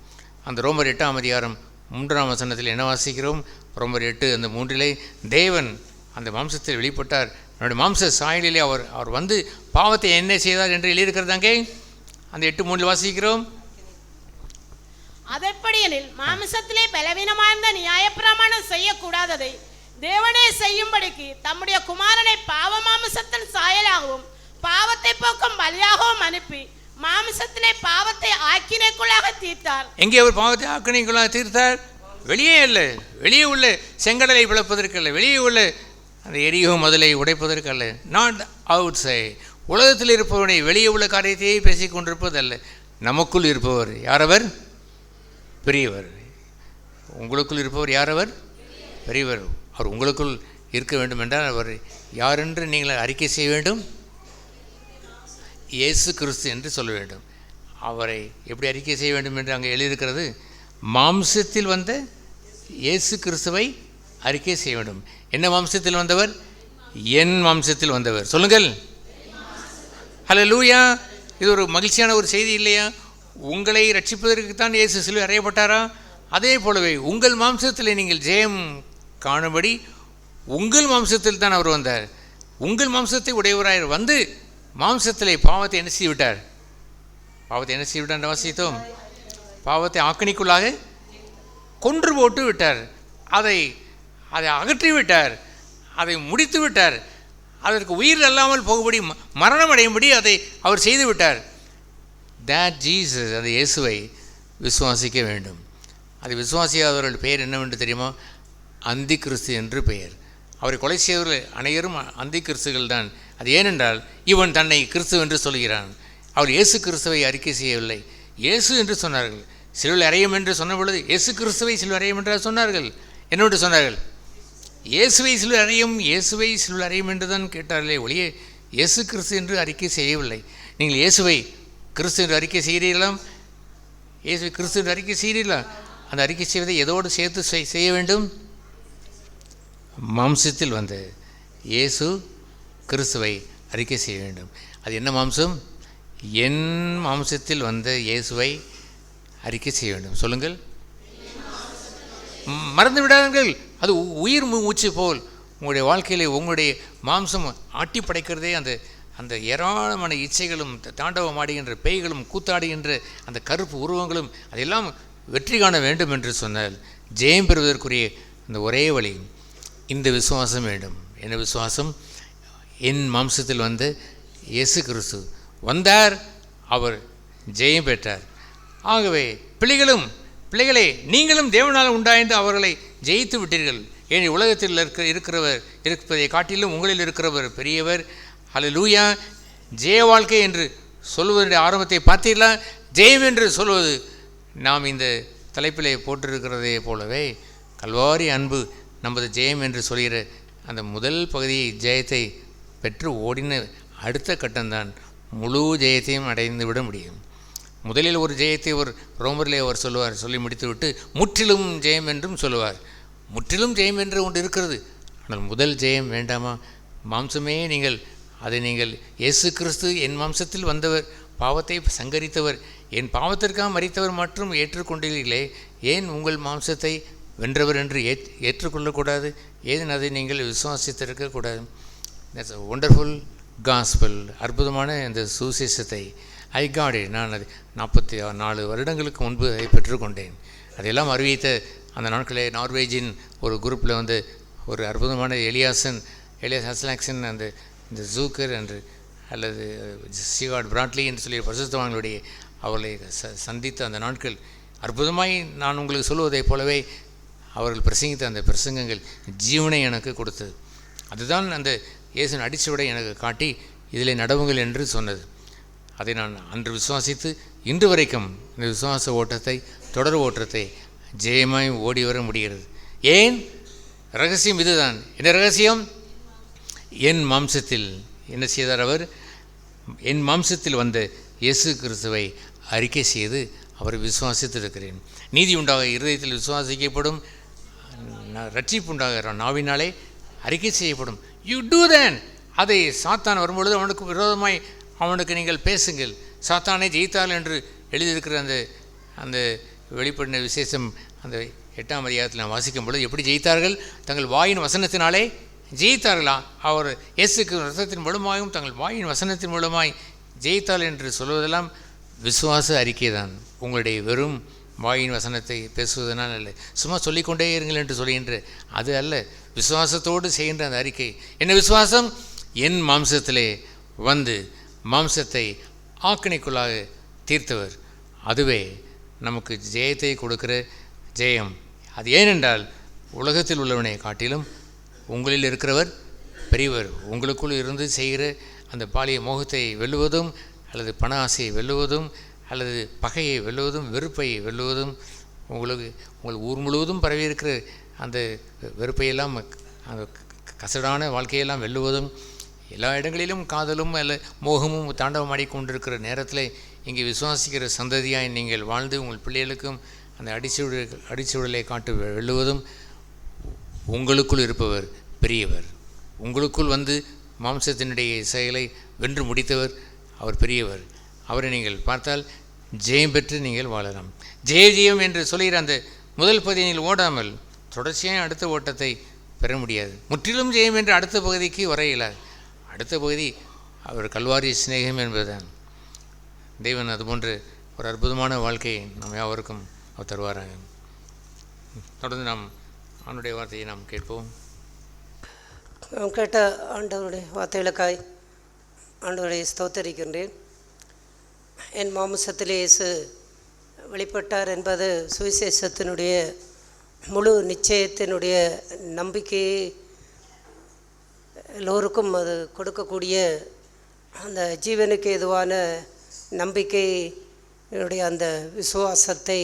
அந்த ரோமர் 8ஆம் அதிகாரம் 3ஆம் வசனத்தில் என்ன வாசிக்கிறோம்? ரோமர் 8 அந்த 3 தேவன் அந்த மாம்சத்தில் வெளிப்பட்டார். என்னுடைய மாம்ச சாயலிலே அவர் வந்து பாவத்தை என்ன செய்தார் என்று எழுதியிருக்கிறதாங்கே. அந்த 8:3 வாசிக்கிறோம்.
அதெப்படியெனில் மாமிசத்திலே பலவீனமாயிருந்த நியாயப்பிரமாணம் செய்யக்கூடாததை தேவனே செய்யும்படிக்கு தம்முடைய குமாரனை பாவ மாமிசத்தின் சாயலாகவும் பாவத்தை போக்கும் பலியாகவும் அனுப்பி மாமிசத்திலே பாவத்தை ஆக்கினைக்குள்ளாக தீர்த்தார்.
எங்கே அவர் பாவத்தை ஆக்கினைக்குள்ளாக தீர்த்தார்? வெளியே இல்லை, வெளியே உள்ள செங்கடலை பிளப்பதற்கல்ல, வெளியே உள்ள அந்த எரியோ முதலை உடைப்பதற்கல்ல. Not out side. உலகத்தில் இருப்பவனை வெளியே உள்ள காரியத்தையே பேசிக் கொண்டிருப்பதல்ல, நமக்குள் இருப்பவர் யாரவர்? பெரியவர். உங்களுக்குள் இருப்பவர் யாரவர்? பெரியவர். அவர் உங்களுக்குள் இருக்க வேண்டும் என்றால் அவர் யாரென்று நீங்கள் அறிக்கை செய்ய வேண்டும்? இயேசு கிறிஸ்து என்று சொல்ல வேண்டும். அவரை எப்படி அறிக்கை செய்ய வேண்டும் என்று அங்கே எழுதியிருக்கிறது? மாம்சத்தில் வந்த இயேசு கிறிஸ்துவை அறிக்கை செய்ய வேண்டும். என்ன மாம்சத்தில் வந்தவர்? என் மாம்சத்தில் வந்தவர். சொல்லுங்கள் ஹல்லேலூயா. இது ஒரு மகிழ்ச்சியான ஒரு செய்தி இல்லையா? உங்களை ரட்சிப்பதற்கு தான் இயேசு சிலுவையில் அறையப்பட்டாரா? அதே போலவே உங்கள் மாம்சத்தில் நீங்கள் ஜெயம் காணும்படி உங்கள் மாம்சத்தில் தான் அவர் வந்தார். உங்கள் மாம்சத்தை உடையவராய் வந்து மாம்சத்திலே பாவத்தை என்ன செய்து விட்டார்? பாவத்தை என்ன செய்து விட்டார்? வாசித்தோம். பாவத்தை ஆக்கினைக்குள்ளாக கொன்று போட்டு விட்டார். அதை அகற்றி விட்டார். அதை முடித்து விட்டார். அதற்கு உயிர் அல்லாமல் போகும்படி மரணம் அடையும்படி அதை அவர் செய்து விட்டார். that Jesus, அந்த இயேசுவை விசுவாசிக்க வேண்டும். அதை விசுவாசியாதவர்கள் பெயர் என்னவென்று தெரியுமா? அந்தி கிறிஸ்து என்று பெயர். அவரை கொலை செய்தவர்கள் அனைவரும் அந்தி கிறிஸ்துகள் தான். அது ஏனென்றால் இவன் தன்னை கிறிஸ்து என்று சொல்கிறான். அவர் இயேசு கிறிஸ்துவை அறிக்கை செய்யவில்லை. இயேசு என்று சொன்னார்கள். சிலுவையில் அறையும் என்று சொன்ன பொழுது இயேசு கிறிஸ்துவை சிலுவை அறையும் என்று சொன்னார்கள். என்னவென்று சொன்னார்கள்? இயேசுவை சிலுவை அறையும், இயேசுவை சிலுவை அறையும் என்று தான் கேட்டார்களே ஒழிய இயேசு கிறிஸ்து என்று அறிக்கை செய்யவில்லை. நீங்கள் இயேசுவை கிறிஸ்து என்று அறிக்கை செய்கிறீர்களா? இயேசுவை கிறிஸ்து என்று அறிக்கை செய்கிறீர்களா? அந்த அறிக்கை செய்வதை எதோடு சேர்த்து செய்ய வேண்டும்? மாம்சத்தில் வந்த இயேசு கிறிஸ்துவை அறிக்கை செய்ய வேண்டும். அது என்ன மாம்சம்? என் மாம்சத்தில் வந்த இயேசுவை அறிக்கை செய்ய வேண்டும். சொல்லுங்கள். மறந்து விடாதீர்கள். அது உயிர் மூச்சு போல் உங்களுடைய வாழ்க்கையில் உங்களுடைய மாம்சம் ஆட்டி படைக்கிறதே அந்த ஏராளமான இச்சைகளும் தாண்டவம் ஆடுகின்ற பேய்களும் கூத்தாடுகின்ற அந்த கருப்பு உருவங்களும் அதெல்லாம் வெற்றி காண வேண்டும் என்று சொன்னால் ஜெயம் பெறுவதற்குரிய அந்த ஒரே வழி இந்த விசுவாசம் வேண்டும். என்ன விசுவாசம்? என் மாம்சத்தில் வந்து இயேசு கிறிஸ்து வந்தார், அவர் ஜெயம் பெற்றார். ஆகவே பிள்ளைகளே நீங்களும் தேவனால் உண்டாய்ந்து அவர்களை ஜெயித்து விட்டீர்கள். ஏன் உலகத்தில் இருக்கிறவர் இருப்பதை காட்டிலும் உங்களில் இருக்கிறவர் பெரியவர். ஹல்லேலூயா. ஜெய வாழ்க்கை என்று சொல்வதனுடைய ஆரம்பத்தை பார்த்தீர்களா? ஜெயம் என்று சொல்வது நாம் இந்த தலைப்பிலே போட்டிருக்கிறதே போலவே கல்வாரி அன்பு நமது ஜெயம் என்று சொல்கிற அந்த முதல் பகுதியை ஜெயத்தை பெற்று ஓடின அடுத்த கட்டம்தான் முழு ஜெயத்தையும் அடைந்து விட முடியும். முதலில் ஒரு ஜெயத்தை ஒரு ரோமரிலே அவர் சொல்லுவார், சொல்லி முடித்துவிட்டு முற்றிலும் ஜெயம் என்றும் சொல்லுவார். முற்றிலும் ஜெயம் என்று ஒன்று இருக்கிறது. ஆனால் முதல் ஜெயம் வேண்டாமா? மாம்சமே நீங்கள் இயேசு கிறிஸ்து என் மாம்சத்தில் வந்தவர், பாவத்தை சங்கரித்தவர், என் பாவத்திற்காக மரித்தவர் மற்றும் ஏற்றுக்கொண்டீர்களே, ஏன் உங்கள் மாம்சத்தை வென்றவர் என்று ஏற்றுக்கொள்ளக்கூடாது? ஏன் அதை நீங்கள் விசுவாசித்திருக்கக்கூடாது? That's a wonderful gospel. அற்புதமான இந்த சுவிசேஷத்தை ஐ காட் இட். நான் அது 44 வருடங்களுக்கு முன்பு அதை பெற்றுக்கொண்டேன். அதையெல்லாம் அறிவித்த அந்த நாட்களே நார்வேஜின் ஒரு குரூப்பில் வந்து ஒரு அற்புதமான எலியாஸ் ஹஸ்லாக்சன் இந்த ஜூக்கர் என்று அல்லது சிகாட் பிராட்லி என்று சொல்லி பரிசுத்தவான்களுடைய அவர்களை சந்தித்த அந்த நாட்கள் அற்புதமாய் நான் உங்களுக்கு சொல்லுவதைப் போலவே அவர்கள் பிரசங்கித்த அந்த பிரசங்கங்கள் ஜீவனை எனக்கு கொடுத்தது. அதுதான் அந்த இயேசுவின் அடிச்சுவடை எனக்கு காட்டி இதில் நடவுங்கள் என்று சொன்னது. அதை நான் அன்று விசுவாசித்து இன்று வரைக்கும் இந்த விசுவாச ஓட்டத்தை தொடர் ஓட்டத்தை ஜெயமாய் ஓடி வர முடிகிறது. ஏன்? ரகசியம் இதுதான். என்ன ரகசியம்? என் மாம்சத்தில் என்ன செய்தார் அவர்? என் மாம்சத்தில் வந்த இயேசு கிறிஸ்துவை அறிக்கை செய்து அவரை விசுவாசித்திருக்கிறேன். நீதி உண்டாக இருதயத்தில் விசுவாசிக்கப்படும், ரட்சிப்பு உண்டாக நாவினாலே அறிக்கை செய்யப்படும். யூ டூ தேன். அதை சாத்தான் வரும்பொழுது அவனுக்கு விரோதமாய் அவனுக்கு நீங்கள் பேசுங்கள். சாத்தானை ஜெயித்தாள் என்று எழுதியிருக்கிற அந்த வெளிப்படின விசேஷம் அந்த 8ஆம் அதிகாரத்தில் நான் வாசிக்கும் பொழுது எப்படி ஜெயித்தார்கள்? தங்கள் வாயின் வசனத்தினாலே ஜெயித்தார்களா? அவர் இயேசுக்கு ரத்தத்தின் மூலமாகவும் தங்கள் வாயின் வசனத்தின் மூலமாய் ஜெயித்தாள் என்று சொல்வதெல்லாம் விசுவாச அறிக்கை தான். உங்களுடைய வெறும் வாயின் வசனத்தை பேசுவதனால் அல்ல, சும்மா சொல்லிக்கொண்டே இருங்கள் என்று சொல்கின்ற அது அல்ல, விசுவாசத்தோடு செய்கின்ற அந்த அறிக்கை. என்ன விசுவாசம்? என் மாம்சத்திலே வந்து மாம்சத்தை ஆக்கினைக்குள்ளாக தீர்த்தவர், அதுவே நமக்கு ஜெயத்தை கொடுக்கிற ஜெயம். அது ஏனென்றால் உலகத்தில் உள்ளவனை காட்டிலும் உங்களில் இருக்கிறவர் பெரியவர். உங்களுக்குள் இருந்து செய்கிற அந்த பாலிய மோகத்தை வெல்லுவதும், அல்லது பண ஆசையை வெல்லுவதும், அல்லது பகையை வெல்லுவதும், வெறுப்பை வெல்லுவதும், உங்கள் ஊர் முழுவதும் பரவி இருக்கிற அந்த வெறுப்பையெல்லாம், அந்த கசடான வாழ்க்கையெல்லாம் வெல்லுவதும், எல்லா இடங்களிலும் காதலும் அல்ல மோகமும் தாண்டவமாடி கொண்டிருக்கிற நேரத்தில் இங்கே விசுவாசிக்கிற சந்ததியாய் நீங்கள் வாழ்ந்து உங்கள் பிள்ளைகளுக்கும் அந்த அடிச்சூழலை காட்டு வெல்லுவதும், உங்களுக்குள் இருப்பவர் பெரியவர். உங்களுக்குள் வந்து மாம்சத்தினுடைய செயலை வென்று முடித்தவர் அவர் பெரியவர். அவரை நீங்கள் பார்த்தால் ஜெயம் பெற்று நீங்கள் வாழலாம். ஜெயம் என்று சொல்கிற அந்த முதல் பகுதியில் ஓடாமல் தொடர்ச்சியாக அடுத்த ஓட்டத்தை பெற முடியாது. முற்றிலும் ஜெயம் என்று அடுத்த பகுதிக்கு வர இயலாது. அடுத்த பகுதி அவர் கல்வாரி சிநேகம் என்பதுதான். தேவன் அதுபோன்ற ஒரு அற்புதமான வாழ்க்கையை நாம் யாவருக்கும் அவர் தருவாராக. தொடர்ந்து நாம் அவனுடைய வார்த்தையை நாம் கேட்போம்.
நாம் கேட்ட ஆண்டவருடைய வார்த்தைகளுக்காய் ஆண்டவரை ஸ்தோத்தரிக்கின்றேன். என் மாம்சத்திலே இயேசு வெளிப்பட்டார் என்பது சுவிசேஷத்தினுடைய முழு நிச்சயத்தினுடைய நம்பிக்கையை எல்லோருக்கும் அது கொடுக்கக்கூடிய அந்த ஜீவனுக்கு எதுவான நம்பிக்கையினுடைய அந்த விசுவாசத்தை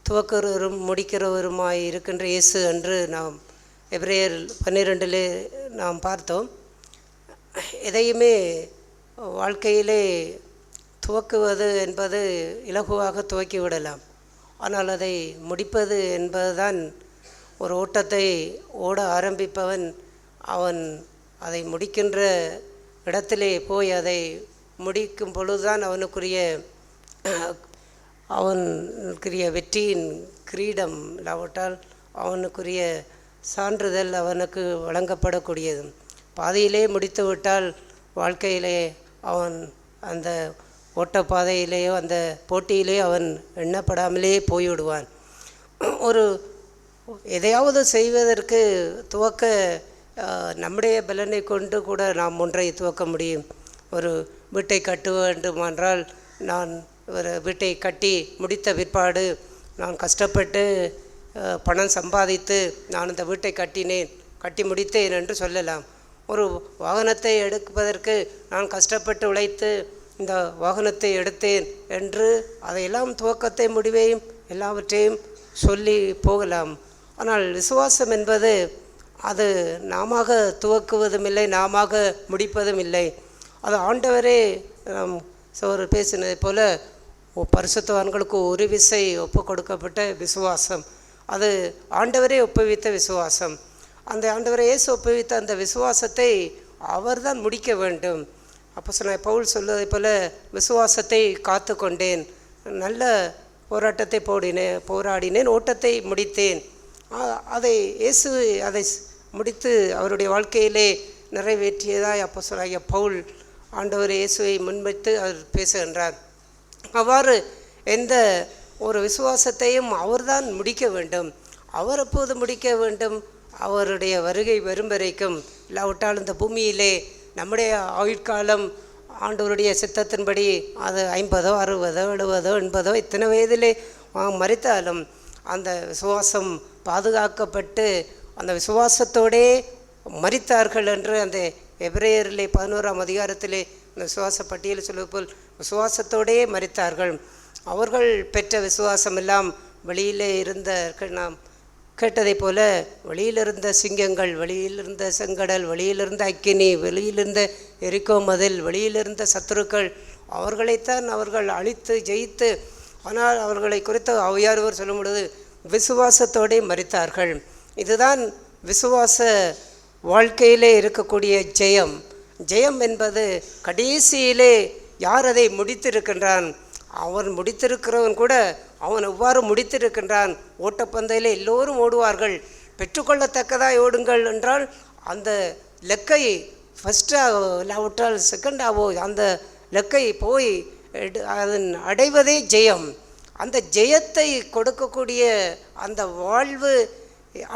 துவக்கிறவரும் முடிக்கிறவருமாய் இருக்கின்ற இயேசு என்று நாம் எபிரேயர் 12 நாம் பார்த்தோம். எதையுமே வாழ்க்கையிலே துவக்குவது என்பது இலகுவாக துவக்கிவிடலாம். ஆனால் அதை முடிப்பது என்பதுதான், ஒரு ஓட்டத்தை ஓட ஆரம்பிப்பவன் அவன் அதை முடிக்கின்ற இடத்திலே போய் அதை முடிக்கும் பொழுதுதான் அவனுக்குரிய வெற்றியின் கிரீடம் இல்லாவிட்டால் அவனுக்குரிய சான்றிதழ் அவனுக்கு வழங்கப்படக்கூடியது. பாதையிலே முடித்து விட்டால் வாழ்க்கையிலே அவன் அந்த ஓட்டப்பாதையிலேயோ அந்த போட்டியிலே அவன் எண்ணப்படாமலே போய்விடுவான். ஒரு எதையாவது செய்வதற்கு துவக்க நம்முடைய பலனை கொண்டு கூட நாம் ஒன்றை துவக்க முடியும். ஒரு வீட்டை கட்ட வேண்டுமென்றால் நான் ஒரு வீட்டை கட்டி முடித்த பிற்பாடு நான் கஷ்டப்பட்டு பணம் சம்பாதித்து நான் இந்த வீட்டை கட்டி முடித்தேன் என்று சொல்லலாம். ஒரு வாகனத்தை எடுப்பதற்கு நான் கஷ்டப்பட்டு உழைத்து இந்த வாகனத்தை எடுத்தேன் என்று அதையெல்லாம் துவக்கத்தை முடிவையும் எல்லாவற்றையும் சொல்லி போகலாம். ஆனால் விசுவாசம் என்பது அது நாம துவக்குவதும் இல்லை, நாம முடிப்பதும் இல்லை. அது ஆண்டவரே நாம் சோறு பேசினதை போல பரிசுத்தவான்களுக்கு ஒரு விசை ஒப்பு கொடுக்கப்பட்ட விசுவாசம், அது ஆண்டவரே ஒப்புவித்த விசுவாசம். அந்த ஆண்டவரை இயேசு ஒப்புவித்த அந்த விசுவாசத்தை அவர்தான் முடிக்க வேண்டும். அப்போஸ்தலனாகிய பவுல் சொல்வதை போல விசுவாசத்தை காத்து கொண்டேன், நல்ல போராட்டத்தை போராடினேன், ஓட்டத்தை முடித்தேன். அதை இயேசு அதை முடித்து அவருடைய வாழ்க்கையிலே நிறைவேற்றியதாய் அப்போஸ்தலனாகிய பவுல் ஆண்டவர் இயேசுவை முன்வைத்து அவர் பேசுகின்றார். அவ்வாறு எந்த ஒரு விசுவாசத்தையும் அவர்தான் முடிக்க வேண்டும். அவர் எப்போது முடிக்க வேண்டும்? அவருடைய வருகை வரும் வரைக்கும். இல்லாவிட்டால் இந்த பூமியிலே நம்முடைய ஆயுட்காலம் ஆண்டவருடைய சித்தத்தின்படி அது 50, 60, 70, 80 இத்தனை வயதிலே மரித்தாலும் அந்த விசுவாசம் பாதுகாக்கப்பட்டு அந்த விசுவாசத்தோடே மரித்தார்கள் என்று அந்த எபிரேயரிலே 11ஆம் அதிகாரத்திலே இந்த விசுவாச பட்டியல் சொல்வது போல் விசுவாசத்தோடே மரித்தார்கள். அவர்கள் பெற்ற விசுவாசம் எல்லாம் வெளியிலே இருந்த நாம் கேட்டதை போல வெளியிலிருந்த சிங்கங்கள், வெளியிலிருந்த செங்கடல், வெளியிலிருந்த அக்கினி, வெளியிலிருந்த எரிக்கோ மதில், வெளியிலிருந்த சத்துருக்கள், அவர்களைத்தான் அவர்கள் அழித்து ஜெயித்து, ஆனால் அவர்களை குறித்து ஆவியானவர் சொல்லும் பொழுது விசுவாசத்தோடே மரித்தார்கள். இதுதான் விசுவாச வாழ்க்கையிலே இருக்கக்கூடிய ஜெயம். ஜெயம் என்பது கடைசியிலே யார் அதை முடித்திருக்கின்றான், அவன் முடித்திருக்கிறவன் கூட அவன் எவ்வாறு முடித்திருக்கின்றான். ஓட்டப்பந்தையில் எல்லோரும் ஓடுவார்கள், பெற்றுக்கொள்ளத்தக்கதாய் ஓடுங்கள் என்றால் அந்த லெக்கை ஃபஸ்ட்டாக இல்லாவிட்டால் செகண்டாவோ அந்த லெக்கை போய் அதன் அடைவதே ஜெயம். அந்த ஜெயத்தை கொடுக்கக்கூடிய அந்த வாழ்வு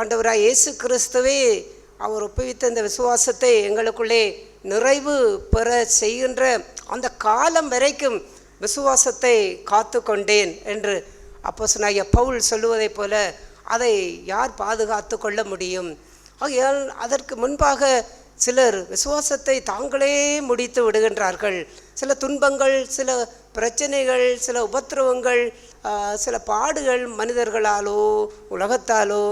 ஆண்டவராக இயேசு கிறிஸ்துவே அவர் ஒப்புவித்த இந்த விசுவாசத்தை எங்களுக்குள்ளே நிறைவு பெற செய்கின்ற அந்த காலம் வரைக்கும் விசுவாசத்தை காத்து கொண்டேன் என்று அப்போஸ்தலனாகிய பவுல் சொல்லுவதைப் போல அதை யார் பாதுகாத்து கொள்ள முடியும்? ஆகையால் அதற்கு முன்பாக சிலர் விசுவாசத்தை தாங்களே முடித்து விடுகின்றார்கள். சில துன்பங்கள், சில பிரச்சனைகள், சில உபத்திரவங்கள், சில பாடுகள் மனிதர்களாலோ உலகத்தாலோ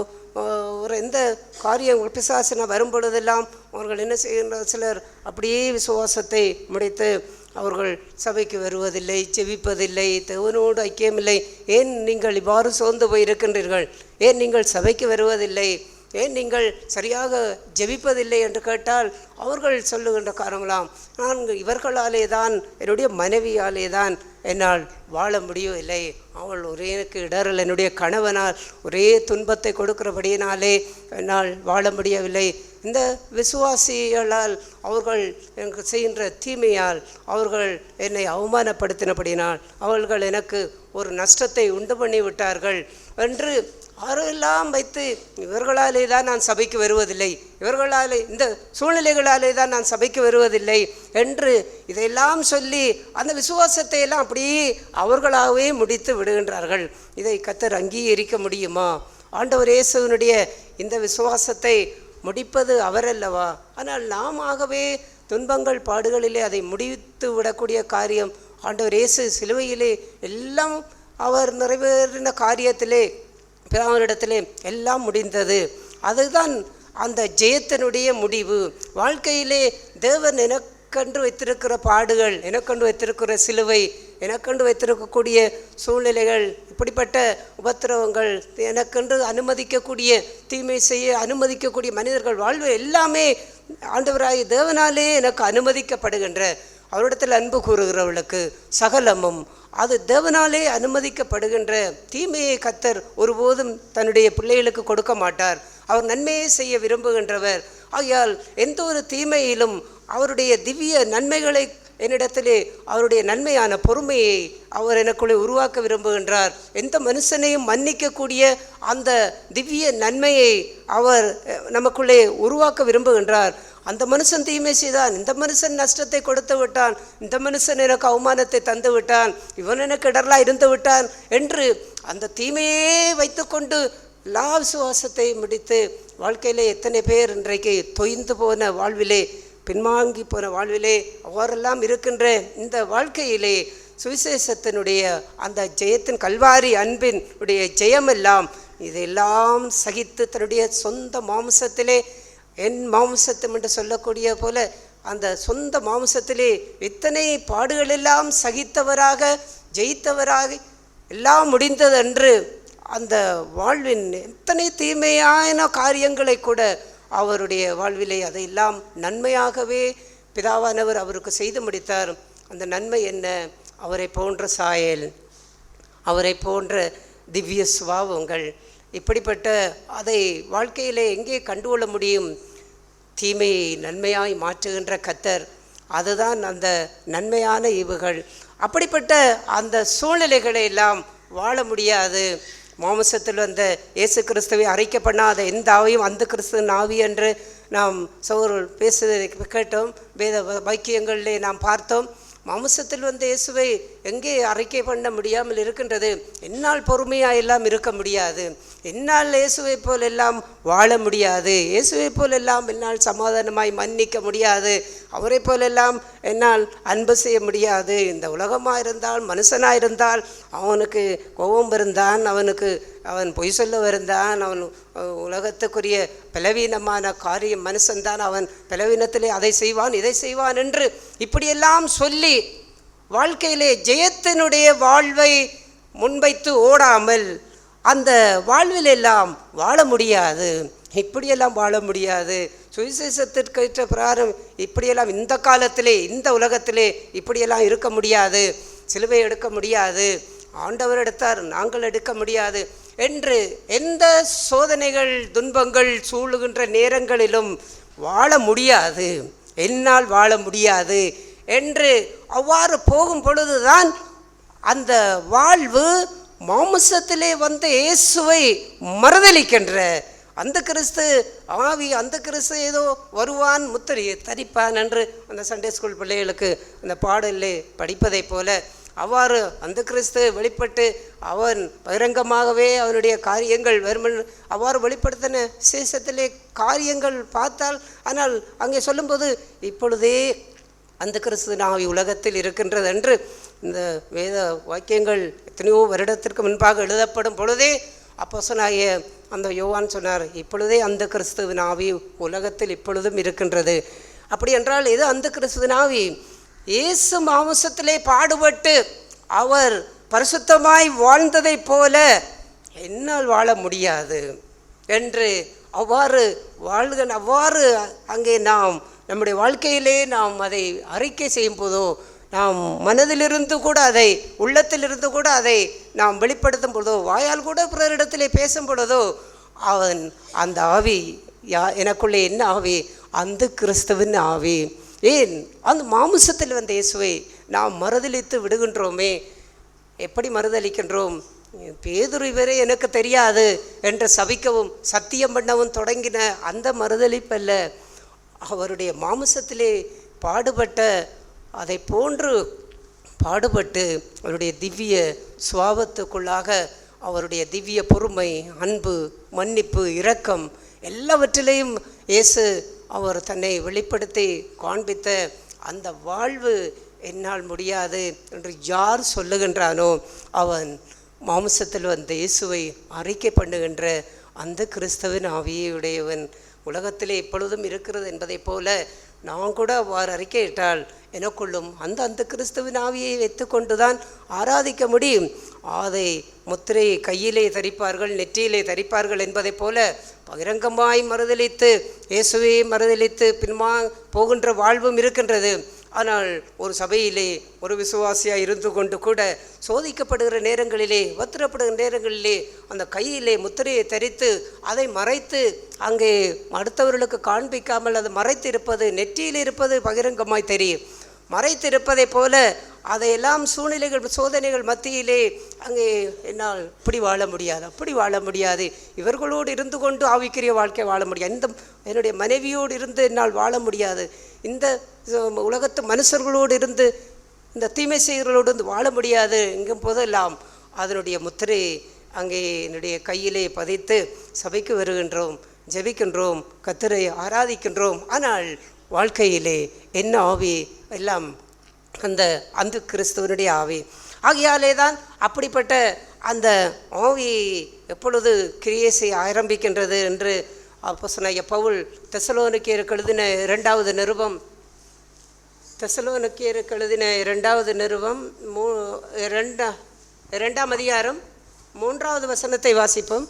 ஒரு எந்த காரியம் பிசாசின வரும்பொழுதெல்லாம் அவர்கள் என்ன செய்கின்ற சிலர் அப்படியே விசுவாசத்தை முடித்து அவர்கள் சபைக்கு வருவதில்லை, ஜெபிப்பதில்லை, தேவனோடு ஐக்கியமில்லை. ஏன் நீங்கள் இவ்வாறு சோர்ந்து போயிருக்கின்றீர்கள்? ஏன் நீங்கள் சபைக்கு வருவதில்லை? ஏன் நீங்கள் சரியாக ஜெபிப்பதில்லை என்று கேட்டால் அவர்கள் சொல்லுகின்ற காரணங்களாம், நான் இவர்களாலே தான், என்னுடைய மனைவியாலே தான் என்னால் வாழ முடியவில்லை. அவள் ஒரே இடரல், என்னுடைய கணவனால் ஒரே துன்பத்தை கொடுக்கிறபடியினாலே என்னால் வாழ முடியவில்லை. இந்த விசுவாசிகளால் அவர்கள் எனக்கு செய்கின்ற தீமையால் அவர்கள் என்னை அவமானப்படுத்தினபடினால் அவர்கள் எனக்கு ஒரு நஷ்டத்தை உண்டு பண்ணி விட்டார்கள் என்று ஆரெல்லாம் வைத்து இவர்களாலே தான் நான் சபைக்கு வருவதில்லை, இவர்களாலே இந்த சூழ்நிலைகளாலே தான் நான் சபைக்கு வருவதில்லை என்று இதையெல்லாம் சொல்லி அந்த விசுவாசத்தை எல்லாம் அப்படியே அவர்களாகவே முடித்து விடுகின்றார்கள். இதை கர்த்தர் அங்கீகரிக்க முடியுமா? ஆண்டவர் இயேசுவினுடைய இந்த விசுவாசத்தை முடிப்பது அவரல்லவா? ஆனால் நாமவே துன்பங்கள் பாடுகளிலே அதை முடித்து விடக்கூடிய காரியம் ஆண்டவர் இயேசு சிலுவையிலே எல்லாம் அவர் நிறைவேறின காரியத்திலே பிதாவினிடத்திலே எல்லாம் முடிந்தது. அதுதான் அந்த ஜெயத்தினுடைய முடிவு. வாழ்க்கையிலே தேவன் எனக்கென்று வைத்திருக்கிற பாடுகள், எனக்கென்று வைத்திருக்கிற சிலுவை, எனக்கென்று வைத்திருக்கக்கூடிய சூழ்நிலைகள், இப்படிப்பட்ட உபத்திரவங்கள், எனக்கென்று அனுமதிக்கக்கூடிய தீமை செய்ய அனுமதிக்கக்கூடிய மனிதர்கள் வாழ்வு எல்லாமே ஆண்டவராய் தேவனாலே எனக்கு அனுமதிக்கப்படுகின்ற, அவரிடத்தில் அன்பு கூறுகிறவர்களுக்கு சகலமும் அது தேவனாலே அனுமதிக்கப்படுகின்ற தீமையை கர்த்தர் ஒருபோதும் தன்னுடைய பிள்ளைகளுக்கு கொடுக்க மாட்டார். அவர் நன்மையை செய்ய விரும்புகின்றவர். ஆகையால் எந்த ஒரு தீமையிலும் அவருடைய திவ்ய நன்மைகளை என்னிடத்திலே, அவருடைய நன்மையான பொறுமையை அவர் எனக்குள்ளே உருவாக்க விரும்புகின்றார். எந்த மனுஷனையும் மன்னிக்கக்கூடிய அந்த திவ்ய நன்மையை அவர் நமக்குள்ளே உருவாக்க விரும்புகின்றார். அந்த மனுஷன் தீமை செய்தான், இந்த மனுஷன் நஷ்டத்தை கொடுத்து விட்டான், இந்த மனுஷன் எனக்கு அவமானத்தை தந்து விட்டான், இவன் எனக்கு இடரலாக இருந்து விட்டான் என்று அந்த தீமையே வைத்துக்கொண்டு எல்லா விசுவாசத்தை முடித்து வாழ்க்கையிலே எத்தனை பேர் இன்றைக்கு தொய்ந்து போன வாழ்விலே, பின்வாங்கி போன வாழ்விலே, அவரெல்லாம் இருக்கின்ற இந்த வாழ்க்கையிலே சுவிசேஷத்தினுடைய அந்த ஜெயத்தின் கல்வாரி அன்பின் உடைய ஜெயமெல்லாம் இதையெல்லாம் சகித்து தன்னுடைய சொந்த மாம்சத்திலே, என் மாம்சத்தம் என்று சொல்லக்கூடிய போல அந்த சொந்த மாம்சத்திலே இத்தனை பாடுகளெல்லாம் சகித்தவராக ஜெயித்தவராக எல்லாம் முடிந்தது என்று அந்த வாழ்வின் எத்தனை தீமையான காரியங்களை கூட அவருடைய வாழ்விலே அதையெல்லாம் நன்மையாகவே பிதாவானவர் அவருக்கு செய்து முடித்தார். அந்த நன்மை என்ன? அவரை போன்ற சாயல், அவரை போன்ற திவ்ய சுபாவங்கள். இப்படிப்பட்ட அதை வாழ்க்கையிலே எங்கே கண்டுகொள்ள முடியும்? தீமையை நன்மையாய் மாற்றுகின்ற கர்த்தர், அதுதான் அந்த நன்மையான ஈவுகள். அப்படிப்பட்ட அந்த சூழ்நிலைகளை எல்லாம் வாழ முடியாது. மாம்சத்தில் வந்த இயேசு கிறிஸ்துவை அரைக்க பண்ணாத எந்த ஆவியும் அந்த கிறிஸ்துவின் ஆவி என்று நாம் சகோதரர்கள் பேசுவதை கேட்டோம். வேத வாக்கியங்களிலே நாம் பார்த்தோம். மாம்சத்தில் வந்த இயேசுவை எங்கே அறிக்கை பண்ண முடியாமல் இருக்கின்றது? என்னால் பொறுமையாக எல்லாம் இருக்க முடியாது, என்னால் இயேசுவை போல் எல்லாம் வாழ முடியாது, இயேசுவை போல் எல்லாம் என்னால் சமாதானமாய் மன்னிக்க முடியாது, அவரை போலெல்லாம் என்னால் அன்பு செய்ய முடியாது. இந்த உலகமாக இருந்தால், மனுஷனாக இருந்தால் அவனுக்கு கோபம் இருந்தான், அவன் பொய் சொல்ல இருந்தான், அவன் உலகத்துக்குரிய பலவீனமான காரியம் மனுஷன்தான், அவன் பலவீனத்திலே அதை செய்வான் இதை செய்வான் என்று இப்படியெல்லாம் சொல்லி வாழ்க்கையிலே ஜெயத்தினுடைய வாழ்வை முன்வைத்து ஓடாமல் அந்த வாழ்விலெல்லாம் வாழ முடியாது. இப்படியெல்லாம் வாழ முடியாது. சுவிசேஷத்திற்கேற்ற பிரகாரம் இப்படியெல்லாம் இந்த காலத்திலே இந்த உலகத்திலே இப்படியெல்லாம் இருக்க முடியாது. சிலுவை எடுக்க முடியாது, ஆண்டவர் எடுத்தார், நாங்கள் எடுக்க முடியாது என்று எந்த சோதனைகள் துன்பங்கள் சூழுகின்ற நேரங்களிலும் வாழ முடியாது. என்னால் வாழ முடியாது என்று அவ்வாறு போகும் பொழுதுதான் அந்த வாழ்வு மாம்சத்திலே வந்த இயேசுவை மறுதலிக்கின்ற அந்த கிறிஸ்து ஆவி, அந்த கிறிஸ்து ஏதோ வருவான் முத்திரையை தரிப்பான் என்று அந்த சண்டே ஸ்கூல் பிள்ளைகளுக்கு அந்த பாடலிலே படிப்பதை போல அவ்வாறு அந்த கிறிஸ்து வெளிப்பட்டு அவன் பகிரங்கமாகவே அவனுடைய காரியங்கள் வெறுமன் அவ்வாறு வெளிப்படுத்தின சேஷத்திலே காரியங்கள் பார்த்தால், ஆனால் அங்கே சொல்லும்போது இப்பொழுதே அந்த கிறிஸ்து ஆவி உலகத்தில் இருக்கின்றது என்று இந்த வேத வாக்கியங்கள் எத்தனையோ வருடத்திற்கு முன்பாக எழுதப்படும் பொழுதே அப்போஸ்தலனாகிய அந்த யோவான் சொன்னார், இப்பொழுதே அந்த கிறிஸ்துவின் ஆவி உலகத்தில் இப்பொழுதும் இருக்கின்றது. அப்படி என்றால் இது அந்த கிறிஸ்துவின் ஆவி. இயேசு மாம்சத்திலே பாடுபட்டு அவர் பரிசுத்தமாய் வாழ்ந்ததைப் போல என்னால் வாழ முடியாது என்று அவ்வாறு அவ்வாறு அங்கே நாம் நம்முடைய வாழ்க்கையிலே நாம் அதை அறிக்கை செய்யும் போதோ, நாம் மனதிலிருந்து கூட அதை, உள்ளத்திலிருந்து கூட அதை நாம் வெளிப்படுத்தும் பொழுதோ, வாயால் கூட பிறரிடத்திலே பேசும் பொழுதோ, அவன் அந்த ஆவி எனக்குள்ளே என்ன ஆவி? அந்த கிறிஸ்துவின் ஆவி. ஏன் அந்த மாம்சத்தில் வந்த இயேசுவை நாம் மறுதலித்து விடுகின்றோமே. எப்படி மறுதலிக்கின்றோம்? பேதுரு இவரே எனக்கு தெரியாது என்று சபிக்கவும் சத்தியம் பண்ணவும் தொடங்கின அந்த மறுதலிப்பல்ல, அவருடைய மாம்சத்திலே பாடுபட்ட அதை போன்று பாடுபட்டு அவருடைய திவ்ய சுவாபத்துக்குள்ளாக அவருடைய திவ்ய பொறுமை, அன்பு, மன்னிப்பு, இரக்கம் எல்லாவற்றிலையும் இயேசு அவர் தன்னை வெளிப்படுத்தி காண்பித்த அந்த வாழ்வு என்னால் முடியாது என்று யார் சொல்லுகின்றானோ அவன் மாம்சத்தில் வந்த இயேசுவை அறிக்கை பண்ணுகின்ற அந்த கிறிஸ்துவின் ஆவியை உடையவன். உலகத்திலே எப்பொழுதும் இருக்கிறது என்பதைப் போல நான் கூட அவ்வாறு அறிக்கையிட்டால் எனக்குள்ளும் அந்த கிறிஸ்துவின் ஆவியை வைத்துக்கொண்டு தான் ஆராதிக்க முடியும். அதை முத்திரை கையிலே தரிப்பார்கள், நெற்றியிலே தரிப்பார்கள் என்பதைப் போல பகிரங்கமாய் மறுதலித்து இயேசுவை மறுதலித்து பின்மா போகின்ற வாழ்வும் இருக்கின்றது. ஆனால் ஒரு சபையிலே ஒரு விசுவாசியாக இருந்து கொண்டு கூட சோதிக்கப்படுகிற நேரங்களிலே, வத்திரப்படுகிற நேரங்களிலே அந்த கையிலே முத்திரையை தரித்து அதை மறைத்து அங்கே அடுத்தவர்களுக்கு காண்பிக்காமல் அது மறைத்து இருப்பது, நெற்றியில் இருப்பது பகிரங்கமாய் தெரியும். மறைத்து இருப்பதை போல அதையெல்லாம் சூழ்நிலைகள், சோதனைகள் மத்தியிலே அங்கே என்னால் இப்படி வாழ முடியாது, அப்படி வாழ முடியாது, இவர்களோடு இருந்து கொண்டு ஆவிக்குரிய வாழ்க்கை வாழ முடியாது, இந்த என்னுடைய மனைவியோடு இருந்து என்னால் வாழ முடியாது, இந்த உலகத்து மனுஷர்களோடு இருந்து இந்த தீமை செய்கிறவர்களோடு இருந்து வாழ முடியாது எங்கும் போதெல்லாம் அதனுடைய முத்திரை அங்கே என்னுடைய கையிலே பதித்து சபைக்கு வருகின்றோம், ஜெபிக்கின்றோம், கர்த்தரை ஆராதிக்கின்றோம். ஆனால் வாழ்க்கையிலே என்ன ஆவி? எல்லாம் அந்த கிறிஸ்துவனுடைய ஆவி. ஆகையாலே தான் அப்படிப்பட்ட அந்த ஆவி எப்பொழுது கிரியை செய்ய ஆரம்பிக்கின்றது என்று அப்போஸ்தலனாகிய பவுல் தெசலோனிக்கேயருக்கு எழுதின இரண்டாவது நிருபம் 2ஆம் அதிகாரம் 3வது வசனத்தை வாசிப்போம்.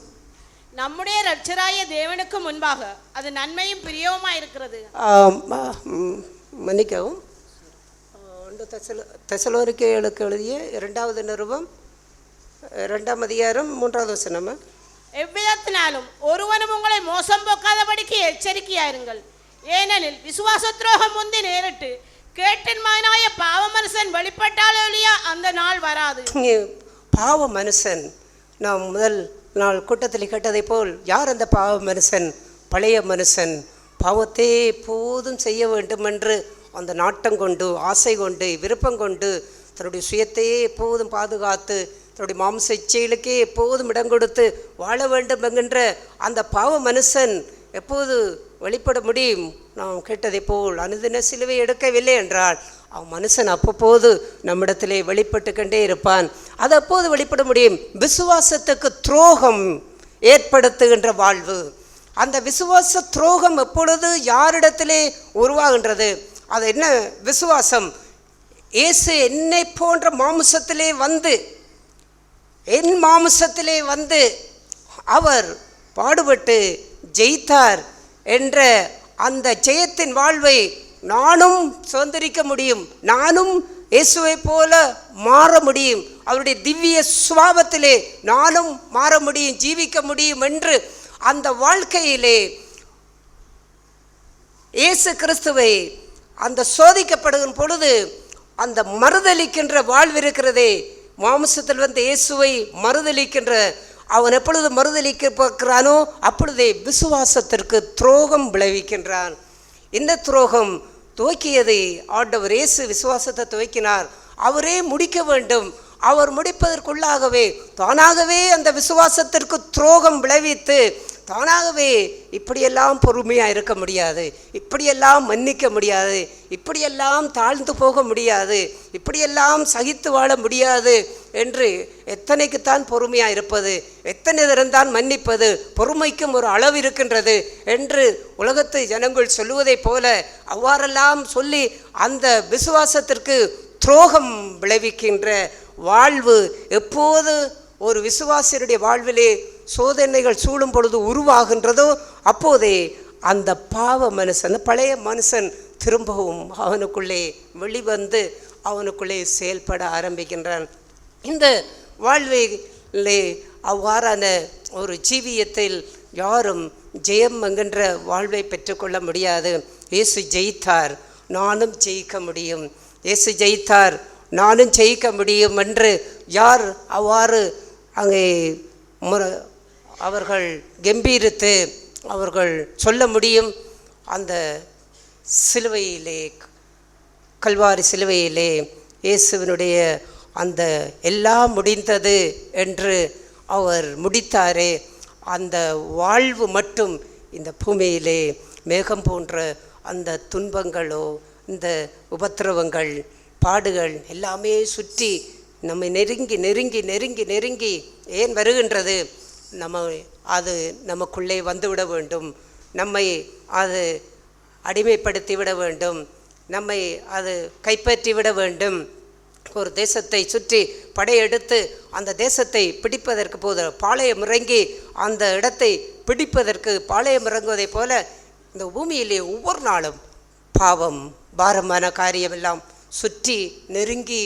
நம்முடைய இரட்சகராகிய தேவனுக்கு முன்பாக அது நன்மையும் பிரியவுமாய் இருக்கிறது.
மன்னிக்கவும், தெசலோனிக்கேயருக்கு எழுதிய 2வது நிருபம் 2ஆம் அதிகாரம் 3வது வசனம்.
எவ்விதத்தினாலும் ஒருவனும் உங்களை மோசம் போக்காதபடிக்கு எச்சரிக்கையாயிருங்கள். ஏனெனில் விசுவாச துரோகம் முந்தி நேரிட்டு கேட்டின் மகனாய பாவ மனுஷன் வெளிப்பட்டால் ஒழிய அந்த நாள் வராது.
பாவ மனுஷன் நாம் முதல் நாள் கூட்டத்தில் கேட்டதை போல் யார் அந்த பாவ மனுஷன்? பழைய மனுஷன், பாவத்தை எப்போதும் செய்ய வேண்டும் என்று அந்த நாட்டம் கொண்டு, ஆசை கொண்டு, விருப்பம் கொண்டு, தன்னுடைய சுயத்தையே எப்போதும் பாதுகாத்து, தன்னுடைய மாம்ச இச்சைகளுக்கே எப்போதும் இடம் கொடுத்து வாழ வேண்டும் என்கின்ற அந்த பாவ மனுஷன் எப்போது வெளிப்பட முடியும்? நாம் கேட்டதை போல் அனுதின சிலுவை எடுக்கவில்லை என்றால் அவன் மனுஷன் அப்பப்போது நம்மிடத்திலே வெளிப்பட்டு கொண்டே இருப்பான். அது அப்போது வெளிப்பட முடியும். விசுவாசத்துக்கு துரோகம் ஏற்படுத்துகின்ற வாழ்வு, அந்த விசுவாச துரோகம் எப்பொழுது யாரிடத்திலே உருவாகின்றது? அது என்ன விசுவாசம்? இயேசு என்னை போன்ற மாம்சத்திலே வந்து, என் மாம்சத்திலே வந்து அவர் பாடுபட்டு ஜெயித்தார் என்ற அந்த ஜெயத்தின் வாழ்வை நானும் சுதந்திரிக்க முடியும். நானும் இயேசுவை போல மாற முடியும். அவருடைய திவ்ய சுபாவத்திலே நானும் மாற முடியும், ஜீவிக்க முடியும் என்று அந்த வாழ்க்கையிலே இயேசு கிறிஸ்துவை அந்த சோதிக்கப்படுகிற பொழுது அந்த மறுதலிக்கின்ற வாழ்வு இருக்கிறதே, மாம்சத்தில் வந்த இயேசுவை மறுதலிக்கின்ற அவன் எப்பொழுது மறுதலிக்க பார்க்கிறானோ அப்பொழுதே விசுவாசத்திற்கு துரோகம் விளைவிக்கின்றான். இந்த துரோகம் துவக்கியதை ஆண்டவர் இயேசு விசுவாசத்தை துவக்கினார். அவரே முடிக்க வேண்டும். அவர் முடிப்பதற்குள்ளாகவே தானாகவே அந்த விசுவாசத்திற்கு துரோகம் விளைவித்து தானாகவே இப்படியெல்லாம் பொறுமையாக இருக்க முடியாது, இப்படியெல்லாம் மன்னிக்க முடியாது, இப்படியெல்லாம் தாழ்ந்து போக முடியாது, இப்படியெல்லாம் சகித்து வாழ முடியாது என்று எத்தனைக்குத்தான் பொறுமையாக இருப்பது, எத்தனை தரம்தான் மன்னிப்பது, பொறுமைக்கும் ஒரு அளவு இருக்கின்றது என்று உலகத்து ஜனங்கள் சொல்லுவதைப் போல அவ்வாறெல்லாம் சொல்லி அந்த விசுவாசத்திற்கு துரோகம் விளைவிக்கின்ற வாழ்வு எப்போது ஒரு விசுவாசியருடைய வாழ்விலே சோதனைகள் சூழும் பொழுது உருவாகின்றதோ அப்போதே அந்த பாவ மனுஷன், பழைய மனுஷன் திரும்பவும் அவனுக்குள்ளே வெளிவந்து அவனுக்குள்ளே செயல்பட ஆரம்பிக்கின்றான். இந்த வாழ்விலே அவ்வாறான ஒரு ஜீவியத்தில் யாரும் ஜெயம் என்கின்ற வாழ்வை பெற்றுக்கொள்ள முடியாது. இயேசு ஜெயித்தார், நானும் ஜெயிக்க முடியும். இயேசு ஜெயித்தார், நானும் ஜெயிக்க முடியும் என்று யார் அவ்வாறு அங்கே அவர்கள் கம்பீரித்து அவர்கள் சொல்ல முடியும்? அந்த சிலுவையிலே, கல்வாரி சிலுவையிலே இயேசுவினுடைய அந்த எல்லாம் முடிந்தது என்று அவர் முடித்தாரே, அந்த வாழ்வு மட்டும் இந்த பூமியிலே மேகம் போன்ற அந்த துன்பங்களோ இந்த உபத்திரவங்கள் பாடுகள் எல்லாமே சுற்றி நம்மை நெருங்கி நெருங்கி நெருங்கி நெருங்கி ஏன் வருகின்றது? அது நமக்குள்ளே வந்துவிட வேண்டும், நம்மை அது அடிமைப்படுத்தி விட வேண்டும், நம்மை அது கைப்பற்றி விட வேண்டும். ஒரு தேசத்தை சுற்றி படையெடுத்து அந்த தேசத்தை பிடிப்பதற்கு போது பாளையம் இறங்கி அந்த இடத்தை பிடிப்பதற்கு பாளையம் இறங்குவதைப் போல இந்த பூமியிலே ஒவ்வொரு நாளும் பாவம் பாரமான காரியமெல்லாம் சுற்றி நெருங்கி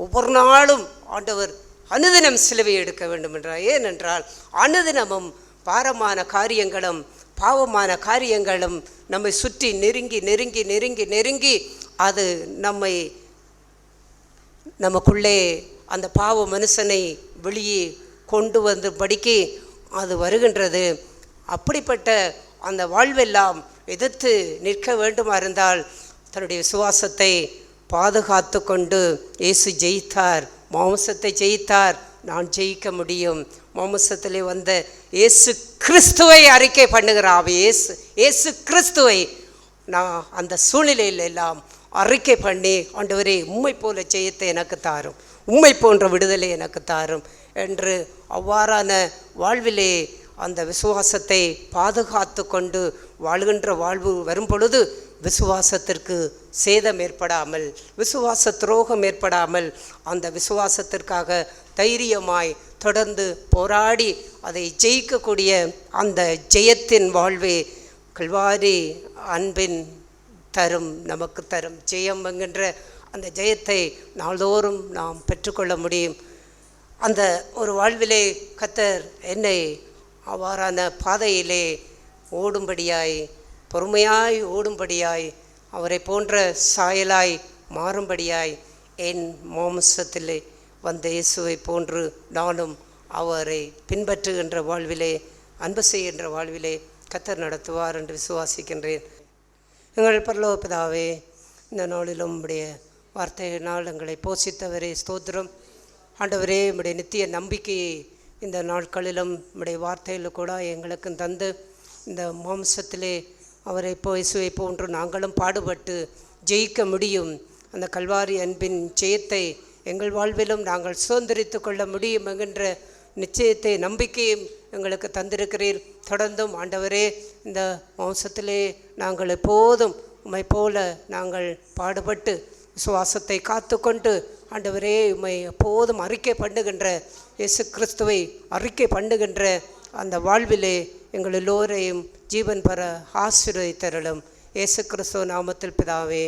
ஒவ்வொரு நாளும் ஆண்டவர் அனுதினம் சிலுவை எடுக்க வேண்டும் என்றார். ஏனென்றால் அனுதினமும் பாரமான காரியங்களும் பாவமான காரியங்களும் நம்மை சுற்றி நெருங்கி நெருங்கி நெருங்கி நெருங்கி அது நமக்குள்ளே அந்த பாவ மனுஷனை வெளியே கொண்டு வந்து படிக்கி அது வருகின்றது. அப்படிப்பட்ட அந்த வாழ்வெல்லாம் எதிர்த்து நிற்க வேண்டுமா இருந்தால் தன்னுடைய விசுவாசத்தை பாதுகாத்து கொண்டு இயேசு ஜெயித்தார், மாம்சத்தை ஜெயித்தார். நான் ஜெயிக்க முடியும். மாம்சத்திலே வந்த இயேசு கிறிஸ்துவை அறிக்கை பண்ணுகிறான். இயேசு கிறிஸ்துவை நான் அந்த சூழ்நிலையில் எல்லாம் அறிக்கை பண்ணி, ஆண்டவரே உம்மை போல ஜெயத்தை எனக்கு தாரும், உம்மை போன்ற விடுதலை எனக்கு தாரும் என்று அவ்வாறான வாழ்விலே அந்த விசுவாசத்தை பாதுகாத்து கொண்டு வாழ்கின்ற வாழ்வு வரும் பொழுது விசுவாசத்திற்கு சேதம் ஏற்படாமல், விசுவாச துரோகம் ஏற்படாமல் அந்த விசுவாசத்திற்காக தைரியமாய் தொடர்ந்து போராடி அதை ஜெயிக்கக்கூடிய அந்த ஜெயத்தின் வாழ்வே கல்வாரி அன்பின் நமக்கு தரும் ஜெயம் என்கின்ற அந்த ஜெயத்தை நாள்தோறும் நாம் பெற்றுக்கொள்ள முடியும். அந்த ஒரு வாழ்விலே கர்த்தர் என்னை அவ்வாறான பாதையிலே ஓடும்படியாய், பொறுமையாய் ஓடும்படியாய், அவரை போன்ற சாயலாய் மாறும்படியாய் என் மாம்சத்திலே வந்த இயேசுவை போன்று நானும் அவரை பின்பற்றுகின்ற வாழ்விலே, அன்பு செய்கின்ற வாழ்விலே கர்த்தர் நடத்துவார் என்று விசுவாசிக்கின்றேன். எங்கள் பரலோக பிதாவே, இந்த நாளிலும் உம்முடைய வார்த்தையினால் எங்களை போஷித்தவரே ஸ்தோத்திரம். ஆண்டவரே, உம்முடைய நித்திய நம்பிக்கையை இந்த நாட்களிலும் உம்முடைய வார்த்தையில் கூட எங்களுக்கு தந்து இந்த மாம்சத்திலே அவரை இயேசுவை போன்று நாங்களும் பாடுபட்டு ஜெயிக்க முடியும். அந்த கல்வாரி அன்பின் ஜெயத்தை எங்கள் வாழ்விலும் நாங்கள் சுதந்திரித்து கொள்ள முடியும் என்கின்ற நிச்சயத்தை நம்பிக்கையும் எங்களுக்கு தந்திருக்கிறீர். தொடர்ந்தும் ஆண்டவரே, இந்த மாம்சத்திலே நாங்கள் எப்போதும் உம்மை போல நாங்கள் பாடுபட்டு விசுவாசத்தை காத்து கொண்டு ஆண்டவரே உம்மை எப்போதும் அறிக்கை பண்ணுகின்ற இயேசு கிறிஸ்துவை அறிக்கை பண்ணுகின்ற அந்த வாழ்விலே எங்கள் எல்லோரையும் ஜீவன் பெற ஆசீர்வதித்தருளும். இயேசு கிறிஸ்துவ நாமத்தில் பிதாவே.